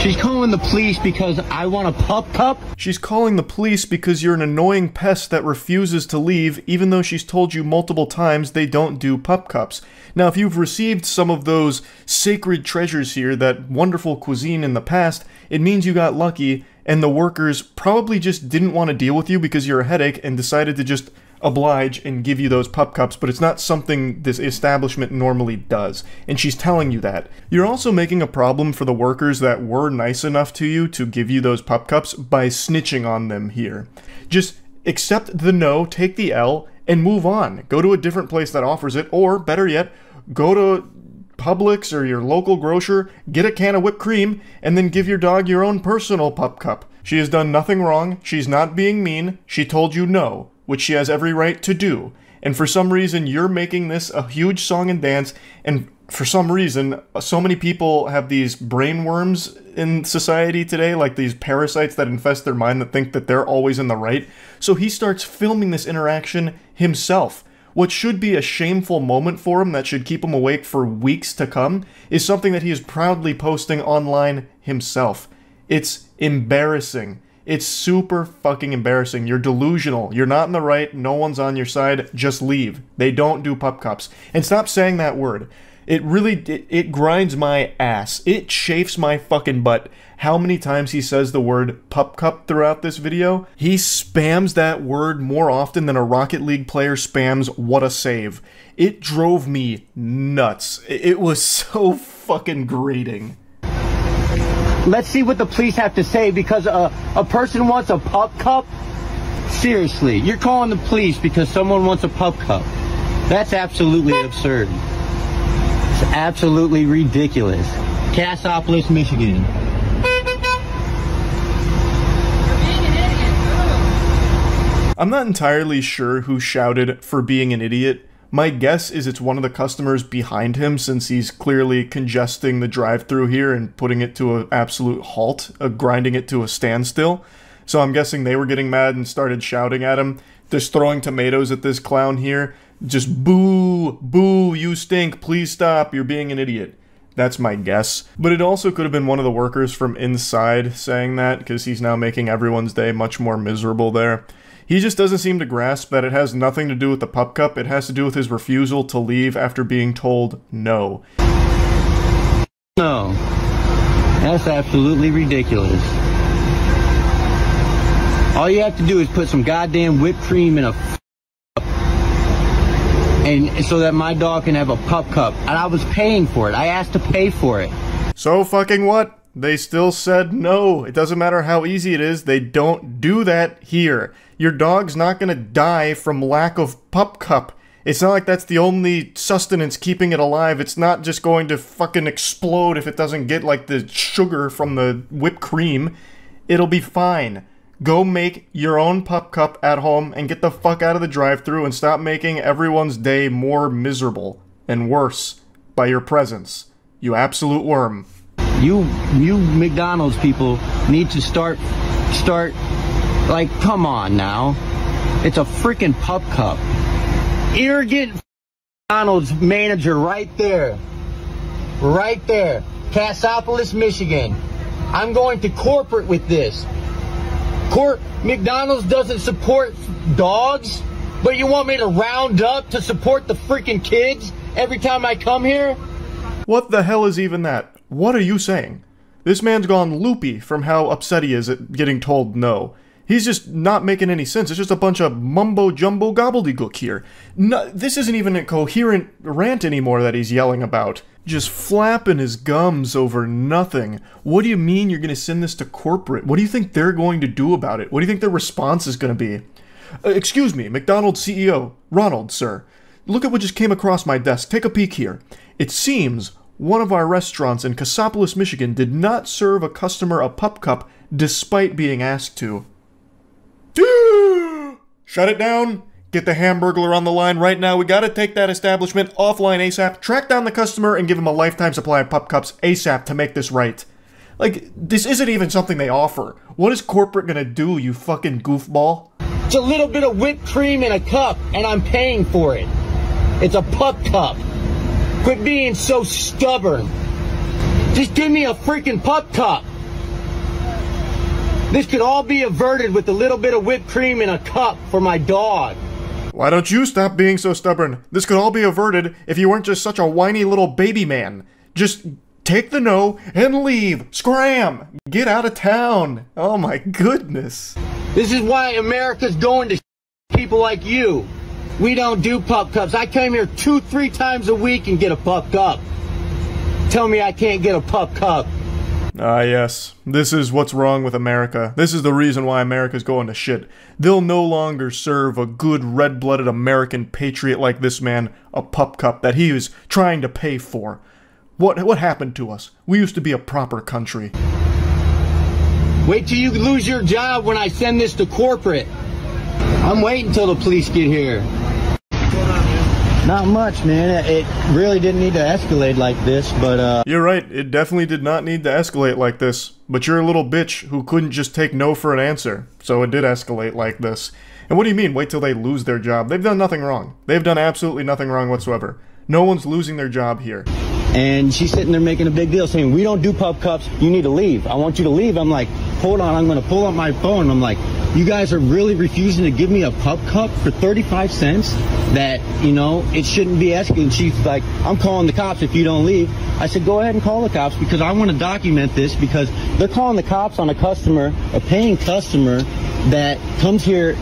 She's calling the police because I want a pup cup? She's calling the police because you're an annoying pest that refuses to leave, even though she's told you multiple times they don't do pup cups. Now, if you've received some of those sacred treasures here, that wonderful cuisine in the past, it means you got lucky, and the workers probably just didn't want to deal with you because you're a headache and decided to just oblige and give you those pup cups, but it's not something this establishment normally does, and she's telling you that. You're also making a problem for the workers that were nice enough to you to give you those pup cups by snitching on them here. Just accept the no, take the L, and move on. Go to a different place that offers it, or better yet, go to Publix or your local grocer, get a can of whipped cream, and then give your dog your own personal pup cup. She has done nothing wrong, she's not being mean, she told you no, which she has every right to do. And for some reason, you're making this a huge song and dance, and for some reason, so many people have these brain worms in society today, like these parasites that infest their mind that think that they're always in the right. So he starts filming this interaction himself. What should be a shameful moment for him that should keep him awake for weeks to come is something that he is proudly posting online himself. It's embarrassing. It's super fucking embarrassing. You're delusional. You're not in the right. No one's on your side. Just leave. They don't do pup cups. And stop saying that word. It really, it grinds my ass. It chafes my fucking butt how many times he says the word pup cup throughout this video. He spams that word more often than a Rocket League player spams what a save. It drove me nuts. It was so fucking grating. Let's see what the police have to say, because a person wants a pup cup? Seriously, you're calling the police because someone wants a pup cup. That's absolutely absurd. It's absolutely ridiculous. Cassopolis, Michigan. I'm not entirely sure who shouted for being an idiot. My guess is it's one of the customers behind him, since he's clearly congesting the drive-thru here and putting it to an absolute halt, grinding it to a standstill. So I'm guessing they were getting mad and started shouting at him, just throwing tomatoes at this clown here. Just boo, boo, you stink, please stop, you're being an idiot. That's my guess. But it also could have been one of the workers from inside saying that, because he's now making everyone's day much more miserable there. He just doesn't seem to grasp that it has nothing to do with the pup cup, it has to do with his refusal to leave after being told no. No. That's absolutely ridiculous. All you have to do is put some goddamn whipped cream in a cup, and so that my dog can have a pup cup. And I was paying for it. I asked to pay for it. So fucking what? They still said no. It doesn't matter how easy it is, they don't do that here. Your dog's not gonna die from lack of pup cup. It's not like that's the only sustenance keeping it alive. It's not just going to fucking explode if it doesn't get like the sugar from the whipped cream. It'll be fine. Go make your own pup cup at home and get the fuck out of the drive-thru and stop making everyone's day more miserable and worse by your presence. You absolute worm. You McDonald's people need to start, like, come on now. It's a freaking pup cup. Arrogant McDonald's manager right there. Right there. Cassopolis, Michigan. I'm going to corporate with this. McDonald's doesn't support dogs, but you want me to round up to support the freaking kids every time I come here? What the hell is even that? What are you saying? This man's gone loopy from how upset he is at getting told no. He's just not making any sense. It's just a bunch of mumbo-jumbo gobbledygook here. No, this isn't even a coherent rant anymore that he's yelling about. Just flapping his gums over nothing. What do you mean you're going to send this to corporate? What do you think they're going to do about it? What do you think their response is going to be? Excuse me, McDonald's CEO, Ronald, sir. Look at what just came across my desk. Take a peek here. It seems one of our restaurants in Cassopolis, Michigan did not serve a customer a pup cup despite being asked to. Shut it down. Get the Hamburglar on the line right now. We gotta take that establishment offline ASAP, track down the customer, and give him a lifetime supply of pup cups ASAP to make this right. Like, this isn't even something they offer. What is corporate gonna do, you fucking goofball? It's a little bit of whipped cream in a cup, and I'm paying for it. It's a pup cup. Quit being so stubborn. Just give me a freaking pup cup. This could all be averted with a little bit of whipped cream in a cup for my dog. Why don't you stop being so stubborn? This could all be averted if you weren't just such a whiny little baby man. Just take the no and leave. Scram! Get out of town. Oh my goodness. This is why America's going to people like you. We don't do pup cups. I come here 2-3 times a week and get a pup cup. Tell me I can't get a pup cup. Ah, yes. This is what's wrong with America. This is the reason why America's going to shit. They'll no longer serve a good red-blooded American patriot like this man a pup cup that he was trying to pay for. What happened to us? We used to be a proper country. Wait till you lose your job when I send this to corporate. I'm waiting till the police get here. Not much, man. It really didn't need to escalate like this, but You're right, it definitely did not need to escalate like this. But you're a little bitch who couldn't just take no for an answer. So it did escalate like this. And what do you mean, wait till they lose their job? They've done nothing wrong. They've done absolutely nothing wrong whatsoever. No one's losing their job here. And she's sitting there making a big deal saying, we don't do pup cups, you need to leave. I want you to leave. I'm like, hold on, I'm going to pull up my phone. I'm like, you guys are really refusing to give me a pup cup for 35 cents that, you know, it shouldn't be escalating. And she's like, I'm calling the cops if you don't leave. I said, go ahead and call the cops because I want to document this because they're calling the cops on a customer, a paying customer that comes here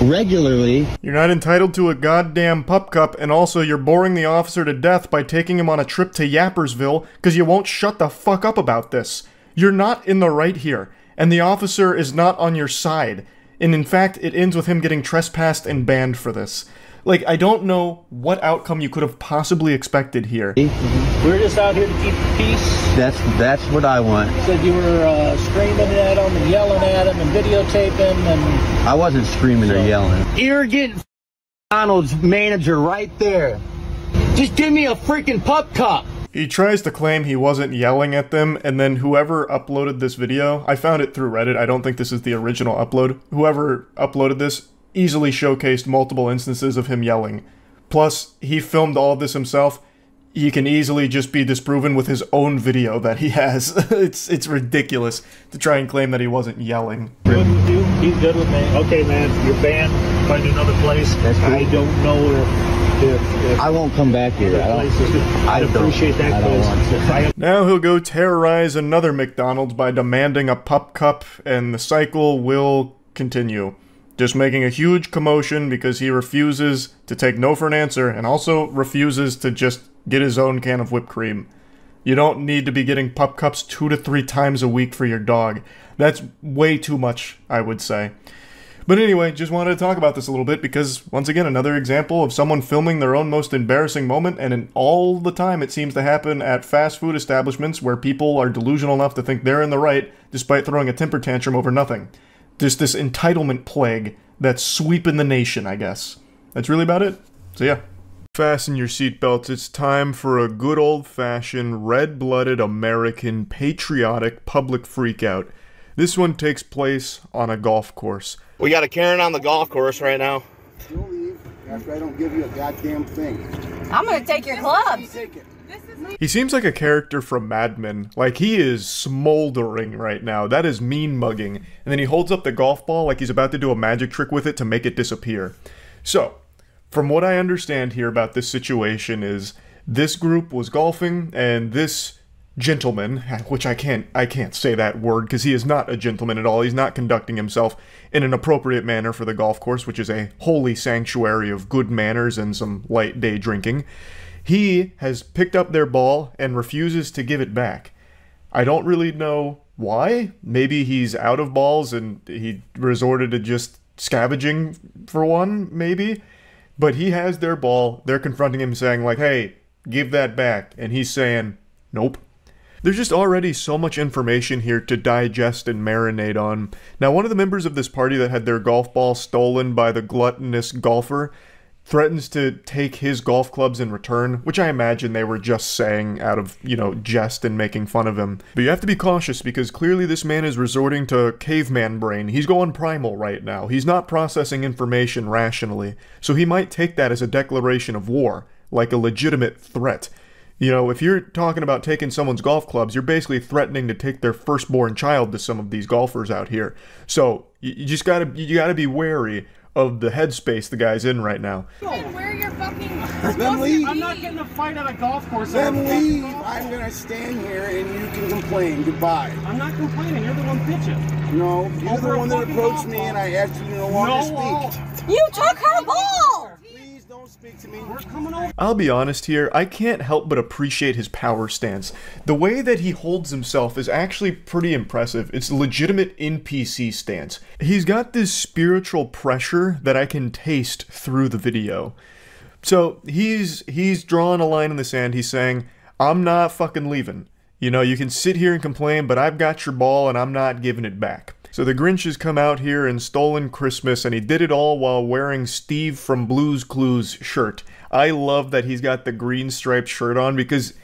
regularly. You're not entitled to a goddamn pup cup, and also you're boring the officer to death by taking him on a trip to Yappersville because you won't shut the fuck up about this. You're not in the right here, and the officer is not on your side. And in fact, it ends with him getting trespassed and banned for this. Like, I don't know what outcome you could have possibly expected here. We're just out here to keep the peace. That's what I want. Said you were screaming at him and yelling at him and videotaping and... I wasn't screaming or yelling. You're getting McDonald's manager right there. Just give me a freaking pup cup. He tries to claim he wasn't yelling at them, and then whoever uploaded this video, I found it through Reddit, I don't think this is the original upload, whoever uploaded this easily showcased multiple instances of him yelling. Plus, he filmed all of this himself. He can easily just be disproven with his own video that he has. It's ridiculous to try and claim that he wasn't yelling. Good with you? He's good with me. Okay, man, you're banned. Find another place. That's cool. I don't know if I won't come back here. I appreciate that. I don't want to. Now he'll go terrorize another McDonald's by demanding a pup cup, and the cycle will continue. Just making a huge commotion because he refuses to take no for an answer, and also refuses to just get his own can of whipped cream. You don't need to be getting pup cups 2 to 3 times a week for your dog. That's way too much, I would say. But anyway, just wanted to talk about this a little bit because, once again, another example of someone filming their own most embarrassing moment, and all the time it seems to happen at fast food establishments where people are delusional enough to think they're in the right despite throwing a temper tantrum over nothing. Just this entitlement plague that's sweeping the nation, I guess. That's really about it. So yeah. Fasten your seatbelts. It's time for a good old-fashioned, red-blooded, American, patriotic public freakout. This one takes place on a golf course. We got a Karen on the golf course right now. You'll leave after I don't give you a goddamn thing. I'm gonna take your clubs. Take it. He seems like a character from Mad Men. Like, he is smoldering right now. That is mean mugging. And then he holds up the golf ball like he's about to do a magic trick with it to make it disappear. So, from what I understand here about this situation is, this group was golfing, and this gentleman, which I can't say that word because he is not a gentleman at all. He's not conducting himself in an appropriate manner for the golf course, which is a holy sanctuary of good manners and some light day drinking. He has picked up their ball and refuses to give it back. I don't really know why. Maybe he's out of balls and he resorted to just scavenging for one, maybe. But he has their ball. They're confronting him saying like, hey, give that back. And he's saying, nope. There's just already so much information here to digest and marinate on. Now, one of the members of this party that had their golf ball stolen by the gluttonous golfer threatens to take his golf clubs in return, which I imagine they were just saying out of, jest and making fun of him. But you have to be cautious because clearly this man is resorting to caveman brain. He's going primal right now. He's not processing information rationally. So he might take that as a declaration of war, like a legitimate threat. If you're talking about taking someone's golf clubs, you're basically threatening to take their firstborn child to some of these golfers out here. So you just gotta be wary of the headspace the guy's in right now. Where your fucking... Then leave. I'm not getting a fight at a golf course. Then leave. I'm gonna stand here and you can complain. Goodbye. I'm not complaining. You're the one bitching. No, you're the one that approached me and I asked you to no longer speak. You took her ball! Please don't speak to me. We're coming over. I'll be honest here, I can't help but appreciate his power stance. The way that he holds himself is actually pretty impressive. It's a legitimate NPC stance. He's got this spiritual pressure that I can taste through the video. So he's drawing a line in the sand. He's saying, I'm not fucking leaving. You can sit here and complain, but I've got your ball and I'm not giving it back. So the Grinch has come out here and stolen Christmas, and he did it all while wearing Steve from Blue's Clues shirt. I love that he's got the green striped shirt on because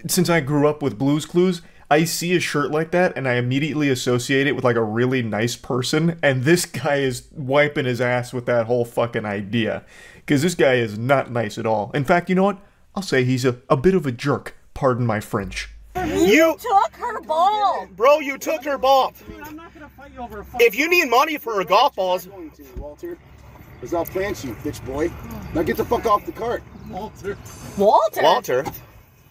since I grew up with Blue's Clues, I see a shirt like that and I immediately associate it with like a really nice person, and this guy is wiping his ass with that whole fucking idea. Because this guy is not nice at all. In fact, you know what? I'll say he's a bit of a jerk. Pardon my French. You took her ball! Bro, you took her ball. Dude, I'm not gonna fight you over a If you need money for her golf balls... Walter, because I'll plant you, bitch boy. Now get the fuck off the cart. Walter. Walter? Walter.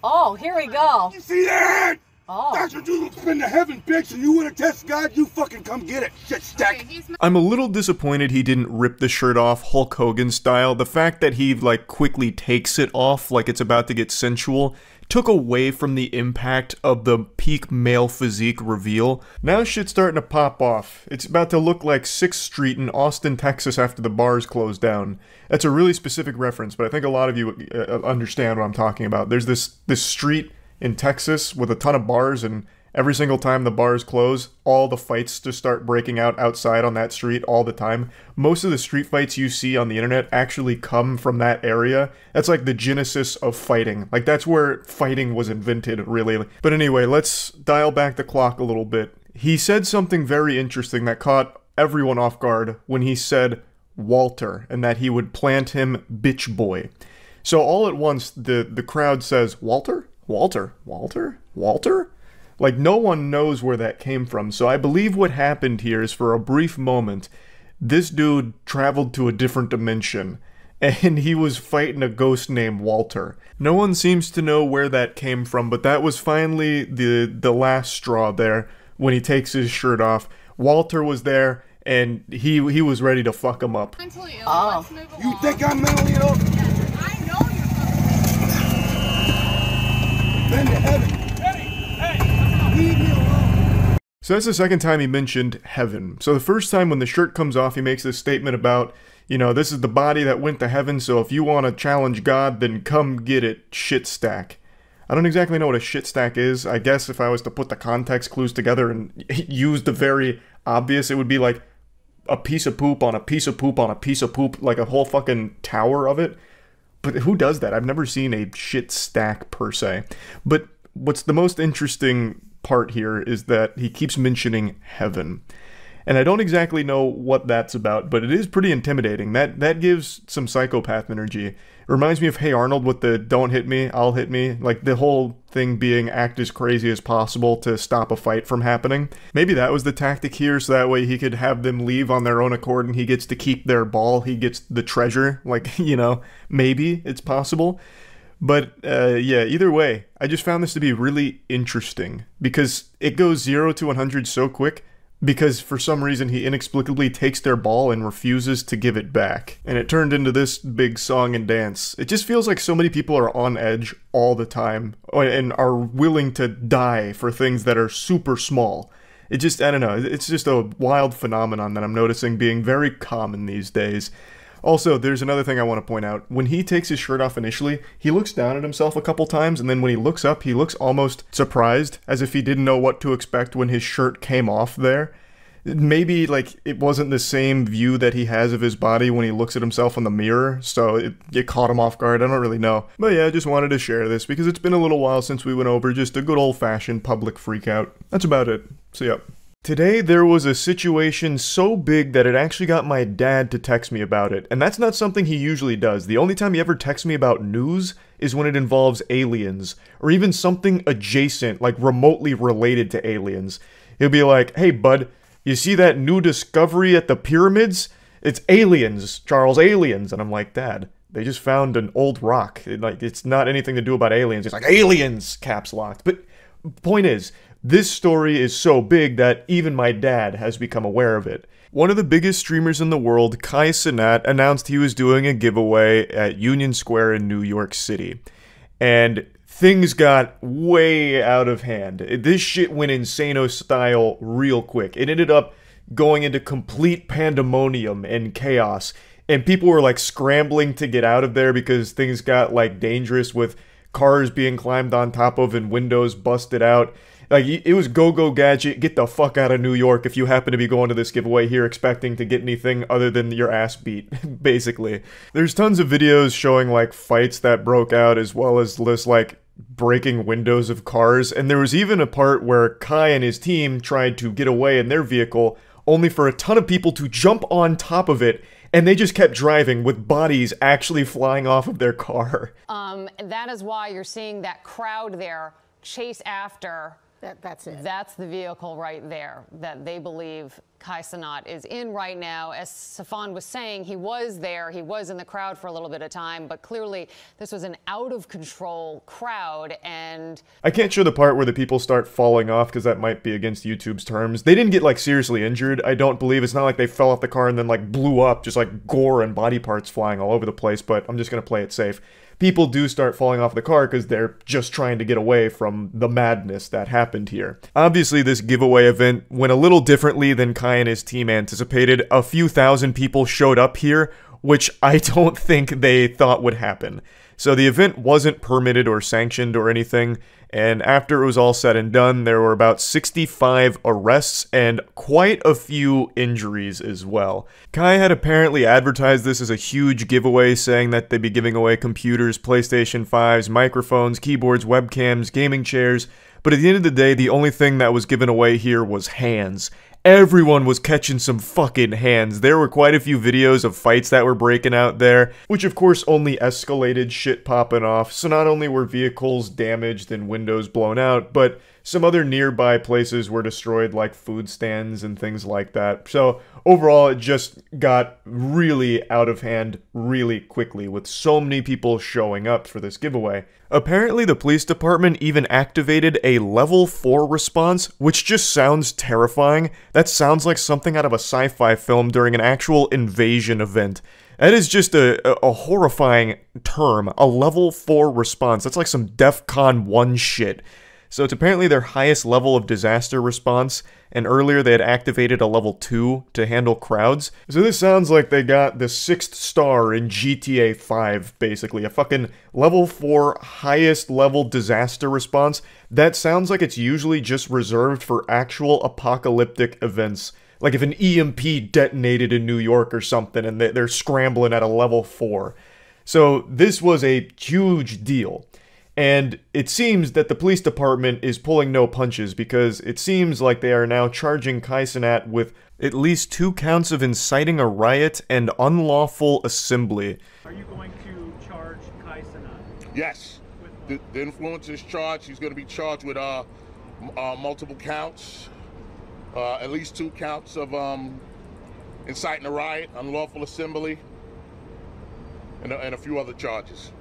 Oh, here we go. You see that? Oh. That's what you spend to heaven, bitch, and you wanna test God, you fucking come get it, shit stack. I'm a little disappointed he didn't rip the shirt off Hulk Hogan style. The fact that he, quickly takes it off like it's about to get sensual took away from the impact of the peak male physique reveal. Now shit's starting to pop off. It's about to look like 6th Street in Austin, Texas after the bars closed down. That's a really specific reference, but I think a lot of you understand what I'm talking about. There's this street in Texas with a ton of bars, and every single time the bars close, all the fights just start breaking out outside on that street all the time. Most of the street fights you see on the internet actually come from that area. That's like the genesis of fighting. Like, that's where fighting was invented, really. But anyway, let's dial back the clock a little bit. He said something very interesting that caught everyone off guard when he said Walter, and that he would plant him bitch boy. So all at once, the crowd says, Walter? Walter? Walter? Walter? Like, no one knows where that came from, so I believe what happened here is, for a brief moment, this dude traveled to a different dimension, and he was fighting a ghost named Walter. No one seems to know where that came from, but that was finally the last straw there, when he takes his shirt off. Walter was there, and he was ready to fuck him up. Mentally ill. Oh. You think I'm mentally ill? Yes, I know you're Been to heaven. So that's the second time he mentioned heaven. So the first time when the shirt comes off, he makes this statement about, you know, this is the body that went to heaven, so if you want to challenge God, then come get it, shit stack. I don't exactly know what a shit stack is. I guess if I was to put the context clues together and use the very obvious, it would be like a piece of poop on a piece of poop on a piece of poop, like a whole fucking tower of it. But who does that? I've never seen a shit stack per se. But what's the most interesting part here is that he keeps mentioning heaven. And I don't exactly know what that's about, but it is pretty intimidating. That gives some psychopath energy. It reminds me of Hey Arnold with the don't hit me, I'll hit me. Like, the whole thing being act as crazy as possible to stop a fight from happening. Maybe that was the tactic here, so that way he could have them leave on their own accord and he gets to keep their ball. He gets the treasure. Like, you know, maybe it's possible. But, yeah, either way, I just found this to be really interesting, because it goes 0 to 100 so quick, because for some reason he inexplicably takes their ball and refuses to give it back. And it turned into this big song and dance. It just feels like so many people are on edge all the time, and are willing to die for things that are super small. It just, I don't know, it's just a wild phenomenon that I'm noticing being very common these days. Also, there's another thing I want to point out. When he takes his shirt off initially, he looks down at himself a couple times, and then when he looks up, he looks almost surprised, as if he didn't know what to expect when his shirt came off there. Maybe, like, it wasn't the same view that he has of his body when he looks at himself in the mirror, so it caught him off guard. I don't really know. But yeah, I just wanted to share this, because it's been a little while since we went over just a good old-fashioned public freakout. That's about it. So yeah. Today, there was a situation so big that it actually got my dad to text me about it, and that's not something he usually does. The only time he ever texts me about news is when it involves aliens, or even something adjacent, like remotely related to aliens. He'll be like, hey bud, you see that new discovery at the pyramids? It's aliens, Charles, aliens. And I'm like, Dad, they just found an old rock. It's not anything to do about aliens. It's like, aliens, caps locked. But point is, this story is so big that even my dad has become aware of it. One of the biggest streamers in the world, Kai Cenat, announced he was doing a giveaway at Union Square in New York City. And things got way out of hand. This shit went insano style real quick. It ended up going into complete pandemonium and chaos. And people were like scrambling to get out of there because things got like dangerous, with cars being climbed on top of and windows busted out. Like, it was go-go gadget, get the fuck out of New York if you happen to be going to this giveaway here expecting to get anything other than your ass beat, basically. There's tons of videos showing, like, fights that broke out, as well as this, like, breaking windows of cars, and there was even a part where Kai and his team tried to get away in their vehicle, only for a ton of people to jump on top of it, and they just kept driving with bodies actually flying off of their car. That is why you're seeing that crowd there chase after... That's it. That's the vehicle right there that they believe Kai Cenat is in right now. As Safan was saying, he was there. He was in the crowd for a little bit of time, but clearly this was an out-of-control crowd, and... I can't show the part where the people start falling off because that might be against YouTube's terms. They didn't get, like, seriously injured, I don't believe. It's not like they fell off the car and then, like, blew up, just, like, gore and body parts flying all over the place, but I'm just gonna play it safe. people do start falling off the car because they're just trying to get away from the madness that happened here. Obviously, this giveaway event went a little differently than Kai and his team anticipated. A few thousand people showed up here, which I don't think they thought would happen. So the event wasn't permitted or sanctioned or anything, and after it was all said and done, there were about 65 arrests and quite a few injuries as well. Kai had apparently advertised this as a huge giveaway, saying that they'd be giving away computers, PlayStation 5s, microphones, keyboards, webcams, gaming chairs, but at the end of the day, the only thing that was given away here was hands. Everyone was catching some fucking hands. There were quite a few videos of fights that were breaking out there, which of course only escalated shit popping off. So not only were vehicles damaged and windows blown out, but some other nearby places were destroyed, like food stands and things like that. So overall, it just got really out of hand really quickly, with so many people showing up for this giveaway. Apparently, the police department even activated a level 4 response, which just sounds terrifying. That sounds like something out of a sci-fi film during an actual invasion event. That is just a horrifying term, a level 4 response. That's like some DEFCON 1 shit. So it's apparently their highest level of disaster response, and earlier they had activated a level 2 to handle crowds. So this sounds like they got the 6th star in GTA 5, basically. A fucking level 4 highest level disaster response. That sounds like it's usually just reserved for actual apocalyptic events. Like if an EMP detonated in New York or something and they're scrambling at a level 4. So this was a huge deal. And it seems that the police department is pulling no punches, because it seems like they are now charging Kai Cenat with at least 2 counts of inciting a riot and unlawful assembly. Are you going to charge Kai Cenat? Yes. The influencer is charged. He's going to be charged with multiple counts, at least 2 counts of inciting a riot, unlawful assembly, and a few other charges.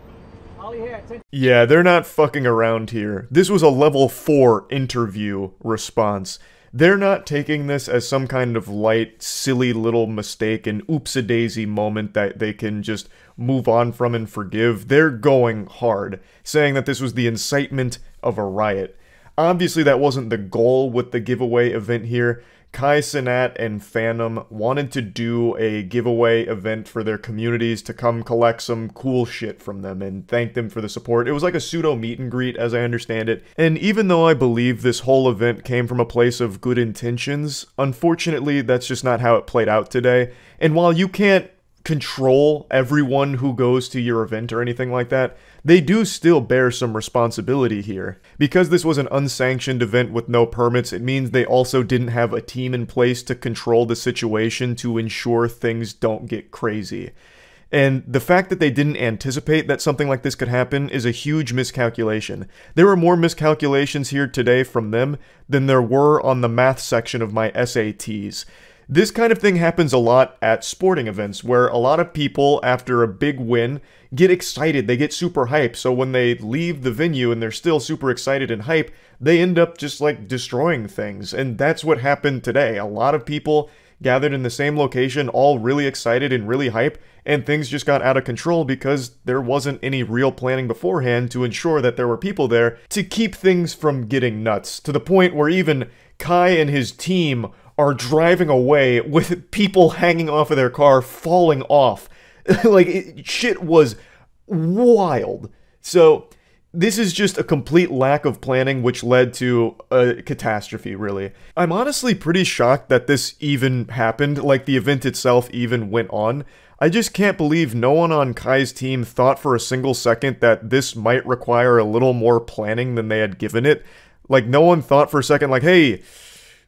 Yeah, they're not fucking around here. This was a level 4 interview response. They're not taking this as some kind of light, silly little mistake, an oops-a-daisy moment that they can just move on from and forgive. They're going hard, saying that this was the incitement of a riot. Obviously, that wasn't the goal with the giveaway event here. Kai Cenat and Phantom wanted to do a giveaway event for their communities to come collect some cool shit from them and thank them for the support. It was like a pseudo meet and greet, as I understand it. And even though I believe this whole event came from a place of good intentions, unfortunately, that's just not how it played out today. And while you can't control everyone who goes to your event or anything like that, they do still bear some responsibility here. Because this was an unsanctioned event with no permits, it means they also didn't have a team in place to control the situation to ensure things don't get crazy. And the fact that they didn't anticipate that something like this could happen is a huge miscalculation. There were more miscalculations here today from them than there were on the math section of my SATs. This kind of thing happens a lot at sporting events, where a lot of people, after a big win, get excited, they get super hyped, so when they leave the venue and they're still super excited and hyped, they end up just like destroying things, and that's what happened today. A lot of people gathered in the same location, all really excited and really hyped, and things just got out of control because there wasn't any real planning beforehand to ensure that there were people there to keep things from getting nuts, to the point where even Kai and his team are driving away with people hanging off of their car, falling off. Shit was wild. So this is just a complete lack of planning, which led to a catastrophe, really. I'm honestly pretty shocked that this even happened, like the event itself even went on. I just can't believe no one on Kai's team thought for a single second that this might require a little more planning than they had given it. Like, no one thought for a second, like, hey,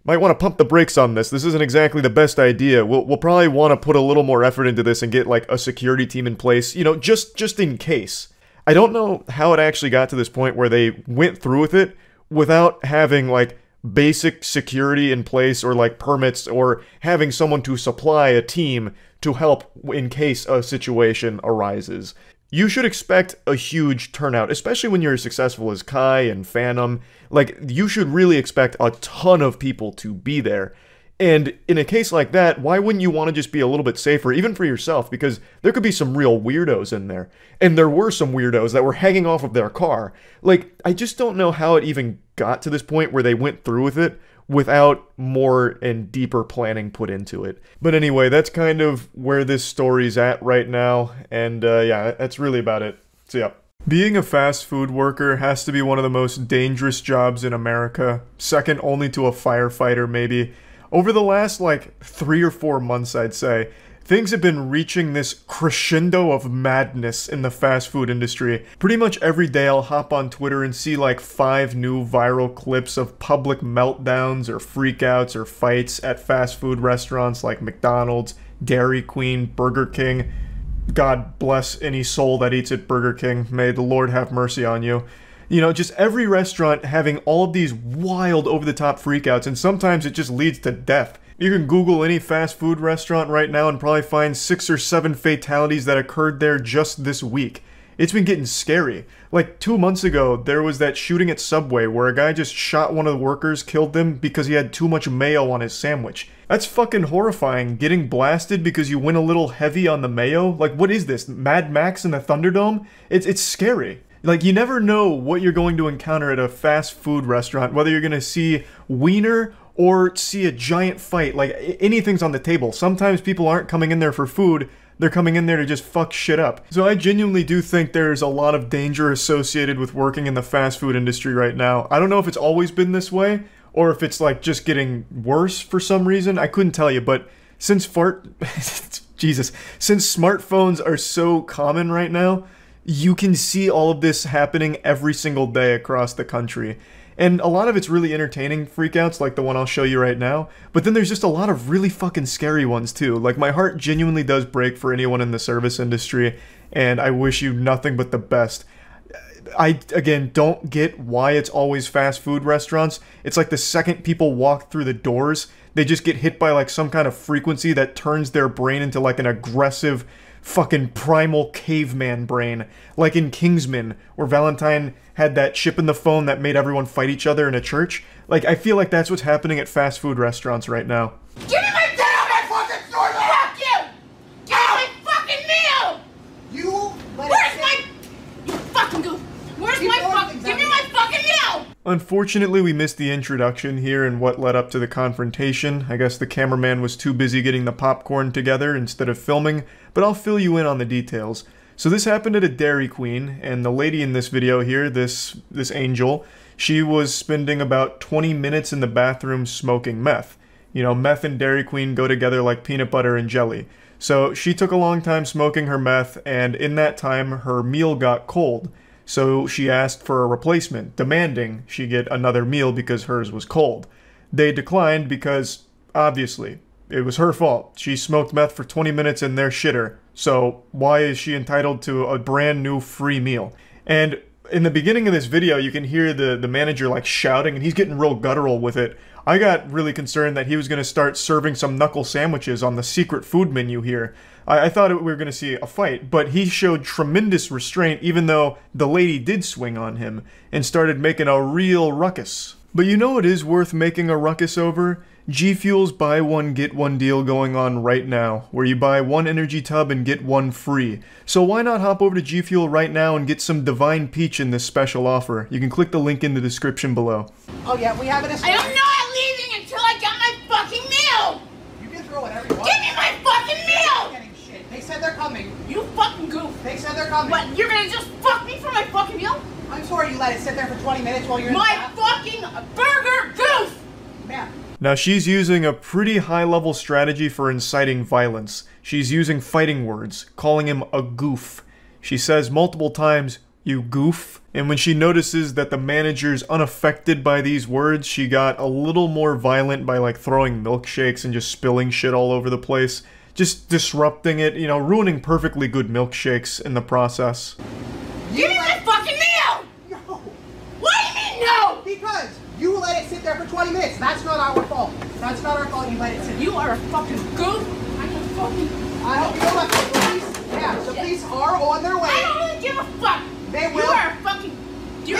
might want to pump the brakes on this. This isn't exactly the best idea. We'll probably want to put a little more effort into this and get, like, a security team in place, you know, just in case. I don't know how it actually got to this point where they went through with it without having, like, basic security in place or, like, permits or having someone to supply a team to help in case a situation arises. You should expect a huge turnout, especially when you're as successful as Kai and Phantom. Like, you should really expect a ton of people to be there. And in a case like that, why wouldn't you want to just be a little bit safer, even for yourself? Because there could be some real weirdos in there. And there were some weirdos that were hanging off of their car. Like, I just don't know how it even got to this point where they went through with it without more and deeper planning put into it. But anyway, that's kind of where this story's at right now. And yeah, that's really about it. So yeah. Being a fast food worker has to be one of the most dangerous jobs in America. Second only to a firefighter, maybe. Over the last, like, 3 or 4 months, I'd say, things have been reaching this crescendo of madness in the fast food industry. Pretty much every day I'll hop on Twitter and see, like, 5 new viral clips of public meltdowns or freakouts or fights at fast food restaurants like McDonald's, Dairy Queen, Burger King. God bless any soul that eats at Burger King. May the Lord have mercy on you. You know, just every restaurant having all of these wild over-the-top freakouts, and sometimes it just leads to death. You can Google any fast food restaurant right now and probably find 6 or 7 fatalities that occurred there just this week. It's been getting scary. Like 2 months ago, there was that shooting at Subway where a guy just shot one of the workers, killed them because he had too much mayo on his sandwich. That's fucking horrifying, getting blasted because you went a little heavy on the mayo. Like, what is this, Mad Max in the Thunderdome? It's scary. Like, you never know what you're going to encounter at a fast food restaurant, whether you're going to see wiener or see a giant fight. Like, anything's on the table. Sometimes people aren't coming in there for food, they're coming in there to just fuck shit up. So I genuinely do think there's a lot of danger associated with working in the fast food industry right now. I don't know if it's always been this way, or if it's like just getting worse for some reason. I couldn't tell you, but since since smartphones are so common right now, you can see all of this happening every single day across the country. And a lot of it's really entertaining freakouts, like the one I'll show you right now. But then there's just a lot of really fucking scary ones too. Like, my heart genuinely does break for anyone in the service industry, and I wish you nothing but the best. I, again, don't get why it's always fast food restaurants. It's like the second people walk through the doors, they just get hit by like some kind of frequency that turns their brain into like an aggressive fucking primal caveman brain, like in Kingsman, where Valentine had that chip in the phone that made everyone fight each other in a church. Like, I feel like that's what's happening at fast food restaurants right now. Give me my dinner on my fucking store, man! Fuck you! Give me my fucking meal! Where's my... You fucking goof! Where's my fucking... Give me my fucking meal! Unfortunately, we missed the introduction here and what led up to the confrontation. I guess the cameraman was too busy getting the popcorn together instead of filming, but I'll fill you in on the details. So this happened at a Dairy Queen, and the lady in this video here, this angel, she was spending about 20 minutes in the bathroom smoking meth. You know, meth and Dairy Queen go together like peanut butter and jelly. So she took a long time smoking her meth, and in that time, her meal got cold. So she asked for a replacement, demanding she get another meal because hers was cold. They declined because, obviously, it was her fault. She smoked meth for 20 minutes in their shitter. So why is she entitled to a brand new free meal? And in the beginning of this video, you can hear the manager like shouting, and he's getting real guttural with it. I got really concerned that he was going to start serving some knuckle sandwiches on the secret food menu here. I thought we were going to see a fight, but he showed tremendous restraint even though the lady did swing on him and started making a real ruckus. But you know what is worth making a ruckus over? G Fuel's buy one get one deal going on right now, where you buy one energy tub and get one free. So why not hop over to G Fuel right now and get some Divine Peach in this special offer? You can click the link in the description below. Oh yeah, we have it. I am not leaving until I get my fucking meal! You can throw whatever you want. Give me my fucking meal! Getting shit. They said they're coming. You fucking goof! They said they're coming. What, you're gonna just fuck me for my fucking meal? I'm sorry you let it sit there for 20 minutes while you're in my fucking burger goof! Man. Now she's using a pretty high-level strategy for inciting violence. She's using fighting words, calling him a goof. She says multiple times, "You goof." And when she notices that the manager's unaffected by these words, she got a little more violent by like throwing milkshakes and just spilling shit all over the place. Just disrupting it, you know, ruining perfectly good milkshakes in the process. Give me my fucking meal! No. What do you mean no? Because you let it sit there for 20 minutes. That's not our fault. That's not our fault you let it sit there. You are a fucking goof. I'm a fucking... I hope you know that the police, yeah, the police are on their way. I don't really give a fuck. They will. You are a fucking... You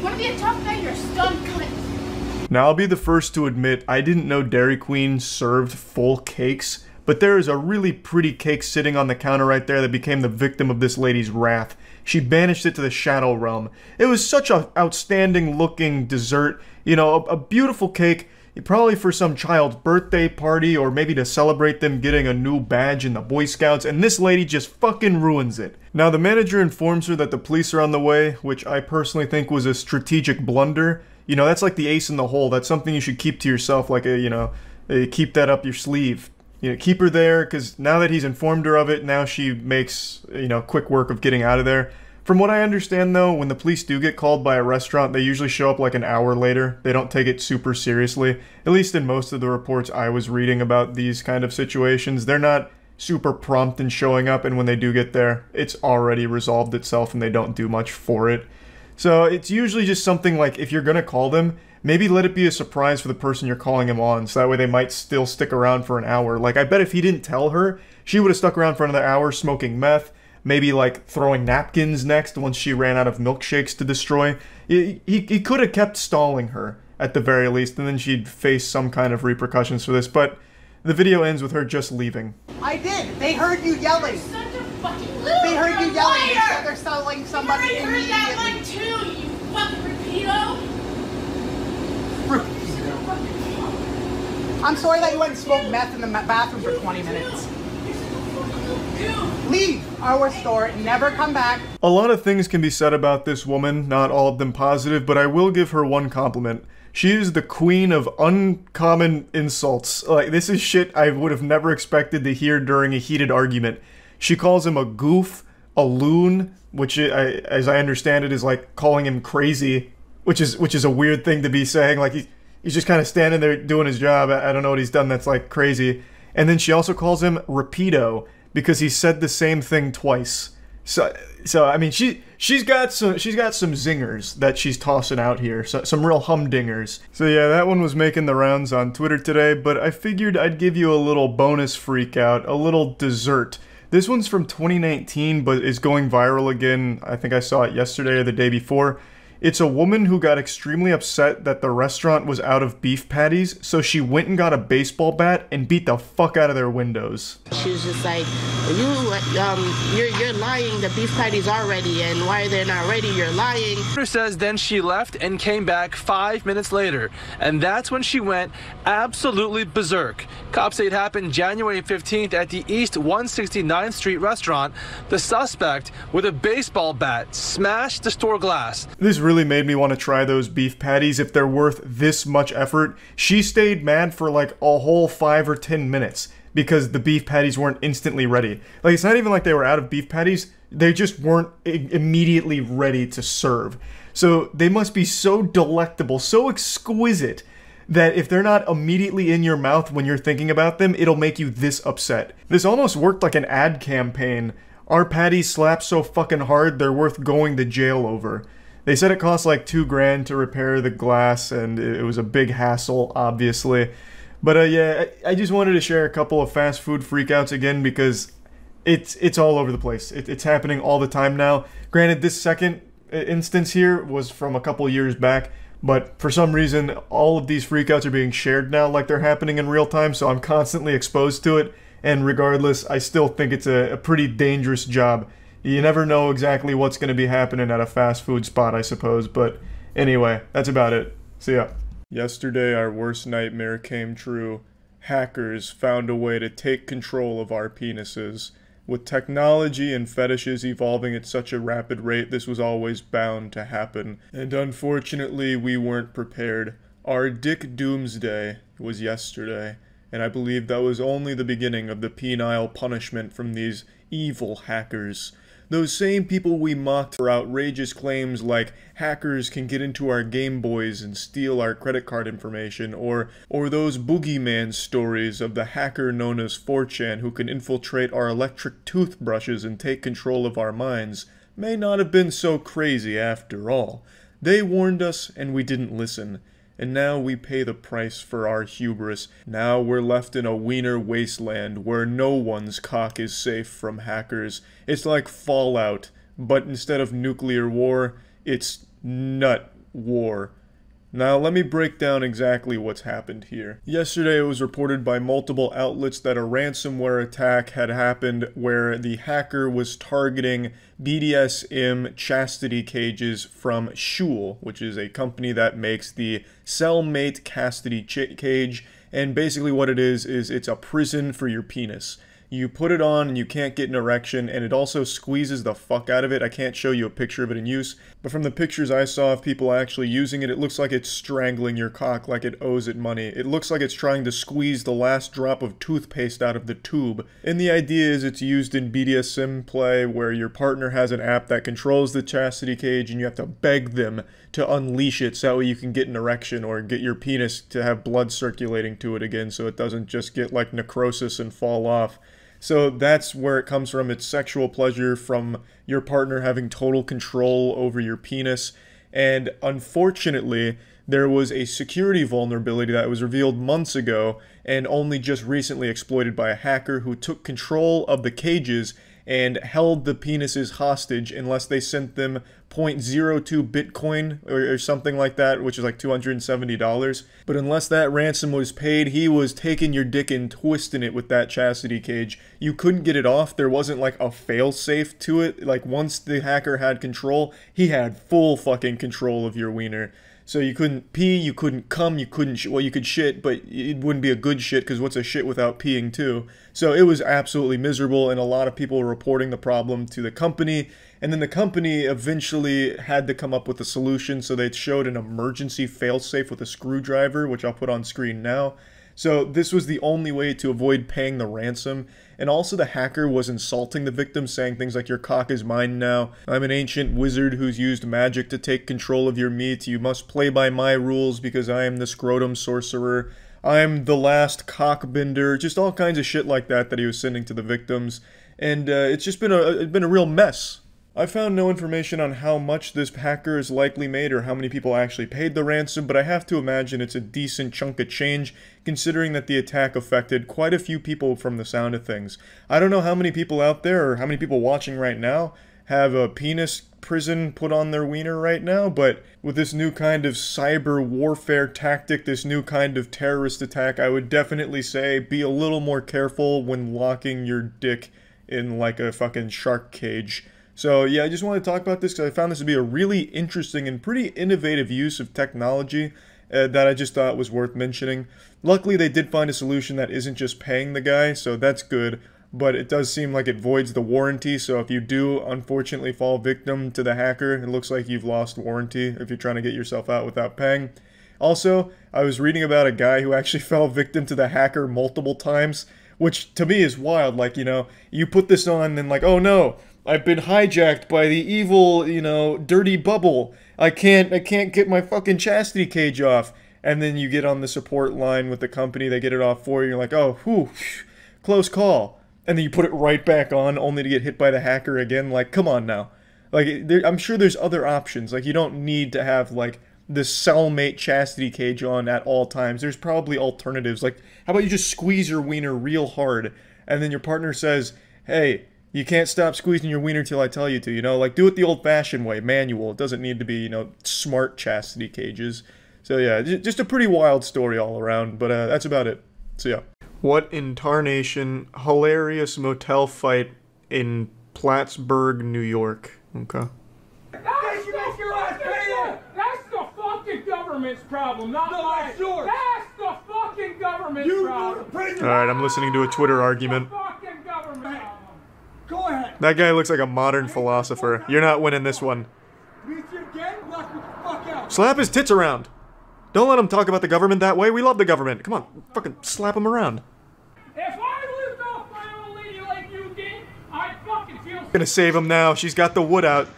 want to be a tough guy? You're a stun cunt. Now, I'll be the first to admit I didn't know Dairy Queen served full cakes, but there is a really pretty cake sitting on the counter right there that became the victim of this lady's wrath. She banished it to the shadow realm. It was such an outstanding looking dessert, you know, a beautiful cake, probably for some child's birthday party or maybe to celebrate them getting a new badge in the Boy Scouts, and this lady just fucking ruins it. Now, the manager informs her that the police are on the way, which I personally think was a strategic blunder. You know, that's like the ace in the hole. That's something you should keep to yourself, like a, you know, keep that up your sleeve. You know, keep her there, because now that he's informed her of it, now she makes, you know, quick work of getting out of there. From what I understand, though, when the police do get called by a restaurant, they usually show up like an hour later. They don't take it super seriously. At least in most of the reports I was reading about these kind of situations, they're not super prompt in showing up, and when they do get there, it's already resolved itself and they don't do much for it. So it's usually just something like, if you're gonna call them, maybe let it be a surprise for the person you're calling him on, so that way they might still stick around for an hour. Like, I bet if he didn't tell her, she would have stuck around for another hour smoking meth, maybe like throwing napkins next once she ran out of milkshakes to destroy. He could have kept stalling her, at the very least, and then she'd face some kind of repercussions for this, but the video ends with her just leaving. I did. They heard you yelling. Such a fucking loser. They heard you yelling. They Liar. said they're selling somebody You already heard that one immediately. too, you fucking repeato. I'm sorry that you went and smoked meth in the bathroom for 20 minutes. Leave our store and never come back. A lot of things can be said about this woman, not all of them positive, but I will give her one compliment. She is the queen of uncommon insults. Like, this is shit I would have never expected to hear during a heated argument. She calls him a goof, a loon, which, as I understand it, is like calling him crazy, which is a weird thing to be saying. Like, he's just kind of standing there doing his job. I don't know what he's done that's like crazy. And then she also calls him repeato, because he said the same thing twice. So I mean, she's got some zingers that she's tossing out here, so some real humdingers. So yeah, that one was making the rounds on Twitter today, but I figured I'd give you a little bonus freak out, a little dessert. This one's from 2019, but is going viral again. I think I saw it yesterday or the day before. It's a woman who got extremely upset that the restaurant was out of beef patties, so she went and got a baseball bat and beat the fuck out of their windows. She was just like, you're lying, the beef patties are ready, and why they're not ready, you're lying. Says then she left and came back 5 minutes later, and that's when she went absolutely berserk. Cops say it happened January 15th at the East 169th Street restaurant. The suspect, with a baseball bat, smashed the store glass. This really made me want to try those beef patties if they're worth this much effort. She stayed mad for like a whole 5 or 10 minutes because the beef patties weren't instantly ready. Like, it's not even like they were out of beef patties, they just weren't immediately ready to serve. So they must be so delectable, so exquisite, that if they're not immediately in your mouth when you're thinking about them, it'll make you this upset. This almost worked like an ad campaign. Our patties slap so fucking hard, they're worth going to jail over. They said it cost like $2 grand to repair the glass, and it was a big hassle, obviously. But yeah, I just wanted to share a couple of fast food freakouts again because it's all over the place. It's happening all the time now. Granted, this second instance here was from a couple years back, but for some reason, all of these freakouts are being shared now like they're happening in real time, so I'm constantly exposed to it. And regardless, I still think it's a pretty dangerous job. You never know exactly what's going to be happening at a fast food spot, I suppose. But anyway, that's about it. See ya. Yesterday, our worst nightmare came true. Hackers found a way to take control of our penises. With technology and fetishes evolving at such a rapid rate, this was always bound to happen. And unfortunately, we weren't prepared. Our Dick Doomsday was yesterday. And I believe that was only the beginning of the penile punishment from these evil hackers. Those same people we mocked for outrageous claims like hackers can get into our Game Boys and steal our credit card information, or those boogeyman stories of the hacker known as 4chan who can infiltrate our electric toothbrushes and take control of our minds, may not have been so crazy after all. They warned us and we didn't listen. And now we pay the price for our hubris. Now we're left in a wiener wasteland where no one's cock is safe from hackers. It's like Fallout, but instead of nuclear war, it's nut war. Now let me break down exactly what's happened here. Yesterday it was reported by multiple outlets that a ransomware attack had happened where the hacker was targeting BDSM chastity cages from Shul, which is a company that makes the cellmate chastity cage, and basically what it is it's a prison for your penis. You put it on and you can't get an erection, and it also squeezes the fuck out of it. I can't show you a picture of it in use, but from the pictures I saw of people actually using it, it looks like it's strangling your cock like it owes it money. It looks like it's trying to squeeze the last drop of toothpaste out of the tube. And the idea is it's used in BDSM play where your partner has an app that controls the chastity cage and you have to beg them to unleash it so that way you can get an erection or get your penis to have blood circulating to it again so it doesn't just get like necrosis and fall off. So that's where it comes from. It's sexual pleasure from your partner having total control over your penis. And unfortunately, there was a security vulnerability that was revealed months ago and only just recently exploited by a hacker who took control of the cages and held the penises hostage unless they sent them 0.02 Bitcoin or something like that, which is like $270. But unless that ransom was paid, he was taking your dick and twisting it with that chastity cage. You couldn't get it off. There wasn't like a fail-safe to it. Like once the hacker had control, he had full fucking control of your wiener. So you couldn't pee, you couldn't cum, you couldn't well, you could shit, but it wouldn't be a good shit because what's a shit without peeing too? So it was absolutely miserable, and a lot of people were reporting the problem to the company, and then the company eventually had to come up with a solution, so they showed an emergency failsafe with a screwdriver, which I'll put on screen now. So this was the only way to avoid paying the ransom, and also the hacker was insulting the victim, saying things like, "Your cock is mine now. I'm an ancient wizard who's used magic to take control of your meat. You must play by my rules because I am the scrotum sorcerer. I'm the last cockbender." Just all kinds of shit like that that he was sending to the victims, and it's just been a real mess. I found no information on how much this hacker is likely made or how many people actually paid the ransom, but I have to imagine it's a decent chunk of change, considering that the attack affected quite a few people from the sound of things. I don't know how many people out there, or how many people watching right now, have a penis prison put on their wiener right now, but with this new kind of cyber warfare tactic, this new kind of terrorist attack, I would definitely say be a little more careful when locking your dick in like a fucking shark cage. So yeah, I just wanted to talk about this because I found this to be a really interesting and pretty innovative use of technology that I just thought was worth mentioning. Luckily, they did find a solution that isn't just paying the guy, so that's good, but it does seem like it voids the warranty, so if you do unfortunately fall victim to the hacker, it looks like you've lost warranty if you're trying to get yourself out without paying. Also, I was reading about a guy who actually fell victim to the hacker multiple times, which to me is wild. Like, you know, you put this on and like, oh no, I've been hijacked by the evil, you know, dirty bubble. I can't get my fucking chastity cage off. And then you get on the support line with the company, they get it off for you, you're like, oh, whew, close call. And then you put it right back on only to get hit by the hacker again. Like, come on now. Like, I'm sure there's other options. Like, you don't need to have, like, the cellmate chastity cage on at all times. There's probably alternatives. Like, how about you just squeeze your wiener real hard, and then your partner says, hey, you can't stop squeezing your wiener till I tell you to, you know? Like, do it the old-fashioned way, manual. It doesn't need to be, you know, smart chastity cages. So, yeah, just a pretty wild story all around, but that's about it. So, yeah. What in tarnation, hilarious motel fight in Plattsburgh, New York. Okay. That's the fucking government's problem, not mine. That's yours. That's the fucking government's problem. Alright, I'm listening to a Twitter argument. Go ahead. That guy looks like a modern philosopher. You're not winning this one. Slap his tits around. Don't let him talk about the government that way. We love the government. Come on, fucking slap him around. If I lived off my old lady like you did, I'd fucking feel... Gonna save him now. She's got the wood out.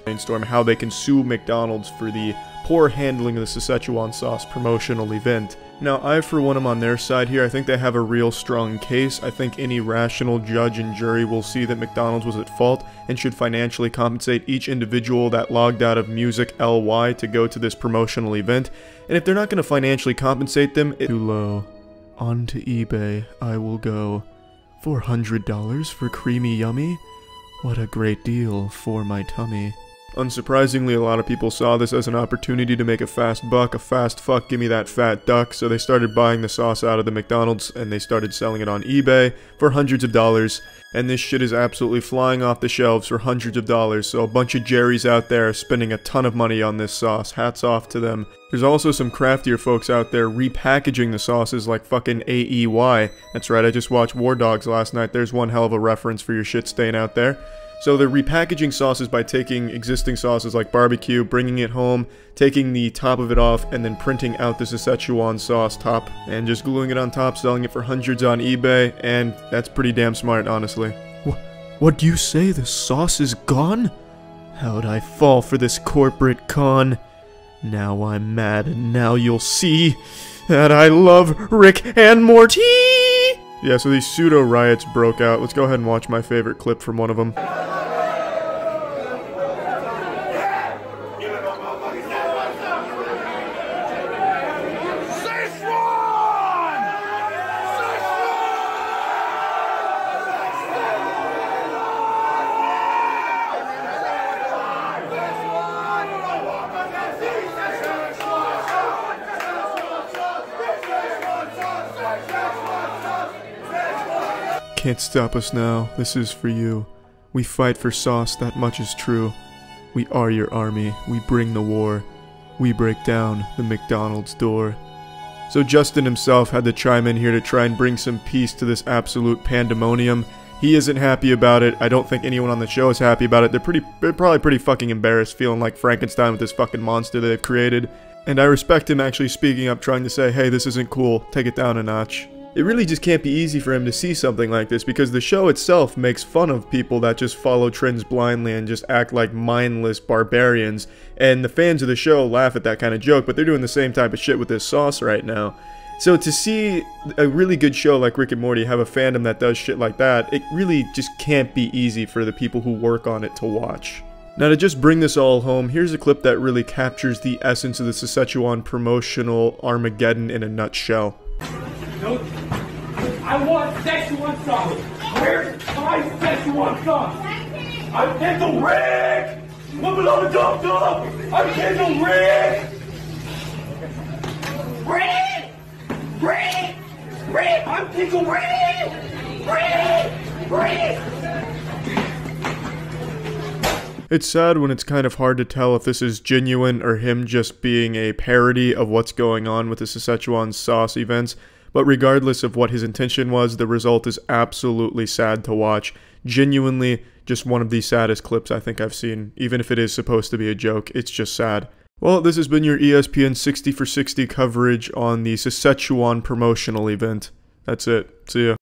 Brainstorm how they can sue McDonald's for the poor handling of the Szechuan sauce promotional event. Now, I for one am on their side here. I think they have a real strong case. I think any rational judge and jury will see that McDonald's was at fault and should financially compensate each individual that logged out of Music LY to go to this promotional event. And if they're not going to financially compensate them, it's too low. Onto eBay, I will go. $400 for creamy yummy? What a great deal for my tummy. Unsurprisingly, a lot of people saw this as an opportunity to make a fast buck, a fast fuck, give me that fat duck, so they started buying the sauce out of the McDonald's and they started selling it on eBay for hundreds of dollars, and this shit is absolutely flying off the shelves for hundreds of dollars, so a bunch of Jerrys out there are spending a ton of money on this sauce. Hats off to them. There's also some craftier folks out there repackaging the sauces like fucking AEY. That's right, I just watched War Dogs last night. There's one hell of a reference for your shit stain out there. So they're repackaging sauces by taking existing sauces like barbecue, bringing it home, taking the top of it off, and then printing out the Szechuan sauce top, and just gluing it on top, selling it for hundreds on eBay, and that's pretty damn smart, honestly. What do you say? The sauce is gone? How'd I fall for this corporate con? Now I'm mad, and now you'll see that I love Rick and Morty! Yeah, so these pseudo riots broke out. Let's go ahead and watch my favorite clip from one of them. Can't stop us now, this is for you. We fight for sauce, that much is true. We are your army, we bring the war. We break down the McDonald's door. So Justin himself had to chime in here to try and bring some peace to this absolute pandemonium. He isn't happy about it, I don't think anyone on the show is happy about it. They're probably pretty fucking embarrassed, feeling like Frankenstein with this fucking monster that they've created. And I respect him actually speaking up, trying to say, hey, this isn't cool, take it down a notch. It really just can't be easy for him to see something like this because the show itself makes fun of people that just follow trends blindly and just act like mindless barbarians, and the fans of the show laugh at that kind of joke, but they're doing the same type of shit with this sauce right now. So to see a really good show like Rick and Morty have a fandom that does shit like that, it really just can't be easy for the people who work on it to watch. Now to just bring this all home, here's a clip that really captures the essence of the Szechuan promotional Armageddon in a nutshell. No, I want Szechuan sauce. Where's my Szechuan sauce? I'm Pickle Rick! What below the dog dog? I'm Pickle Rick! Rick! Rick! Rick! I'm Pickle Rick! Rick! Rick! It's sad when it's kind of hard to tell if this is genuine or him just being a parody of what's going on with the Szechuan sauce events. But regardless of what his intention was, the result is absolutely sad to watch. Genuinely, just one of the saddest clips I think I've seen. Even if it is supposed to be a joke, it's just sad. Well, this has been your ESPN 60 for 60 coverage on the Szechuan promotional event. That's it. See ya.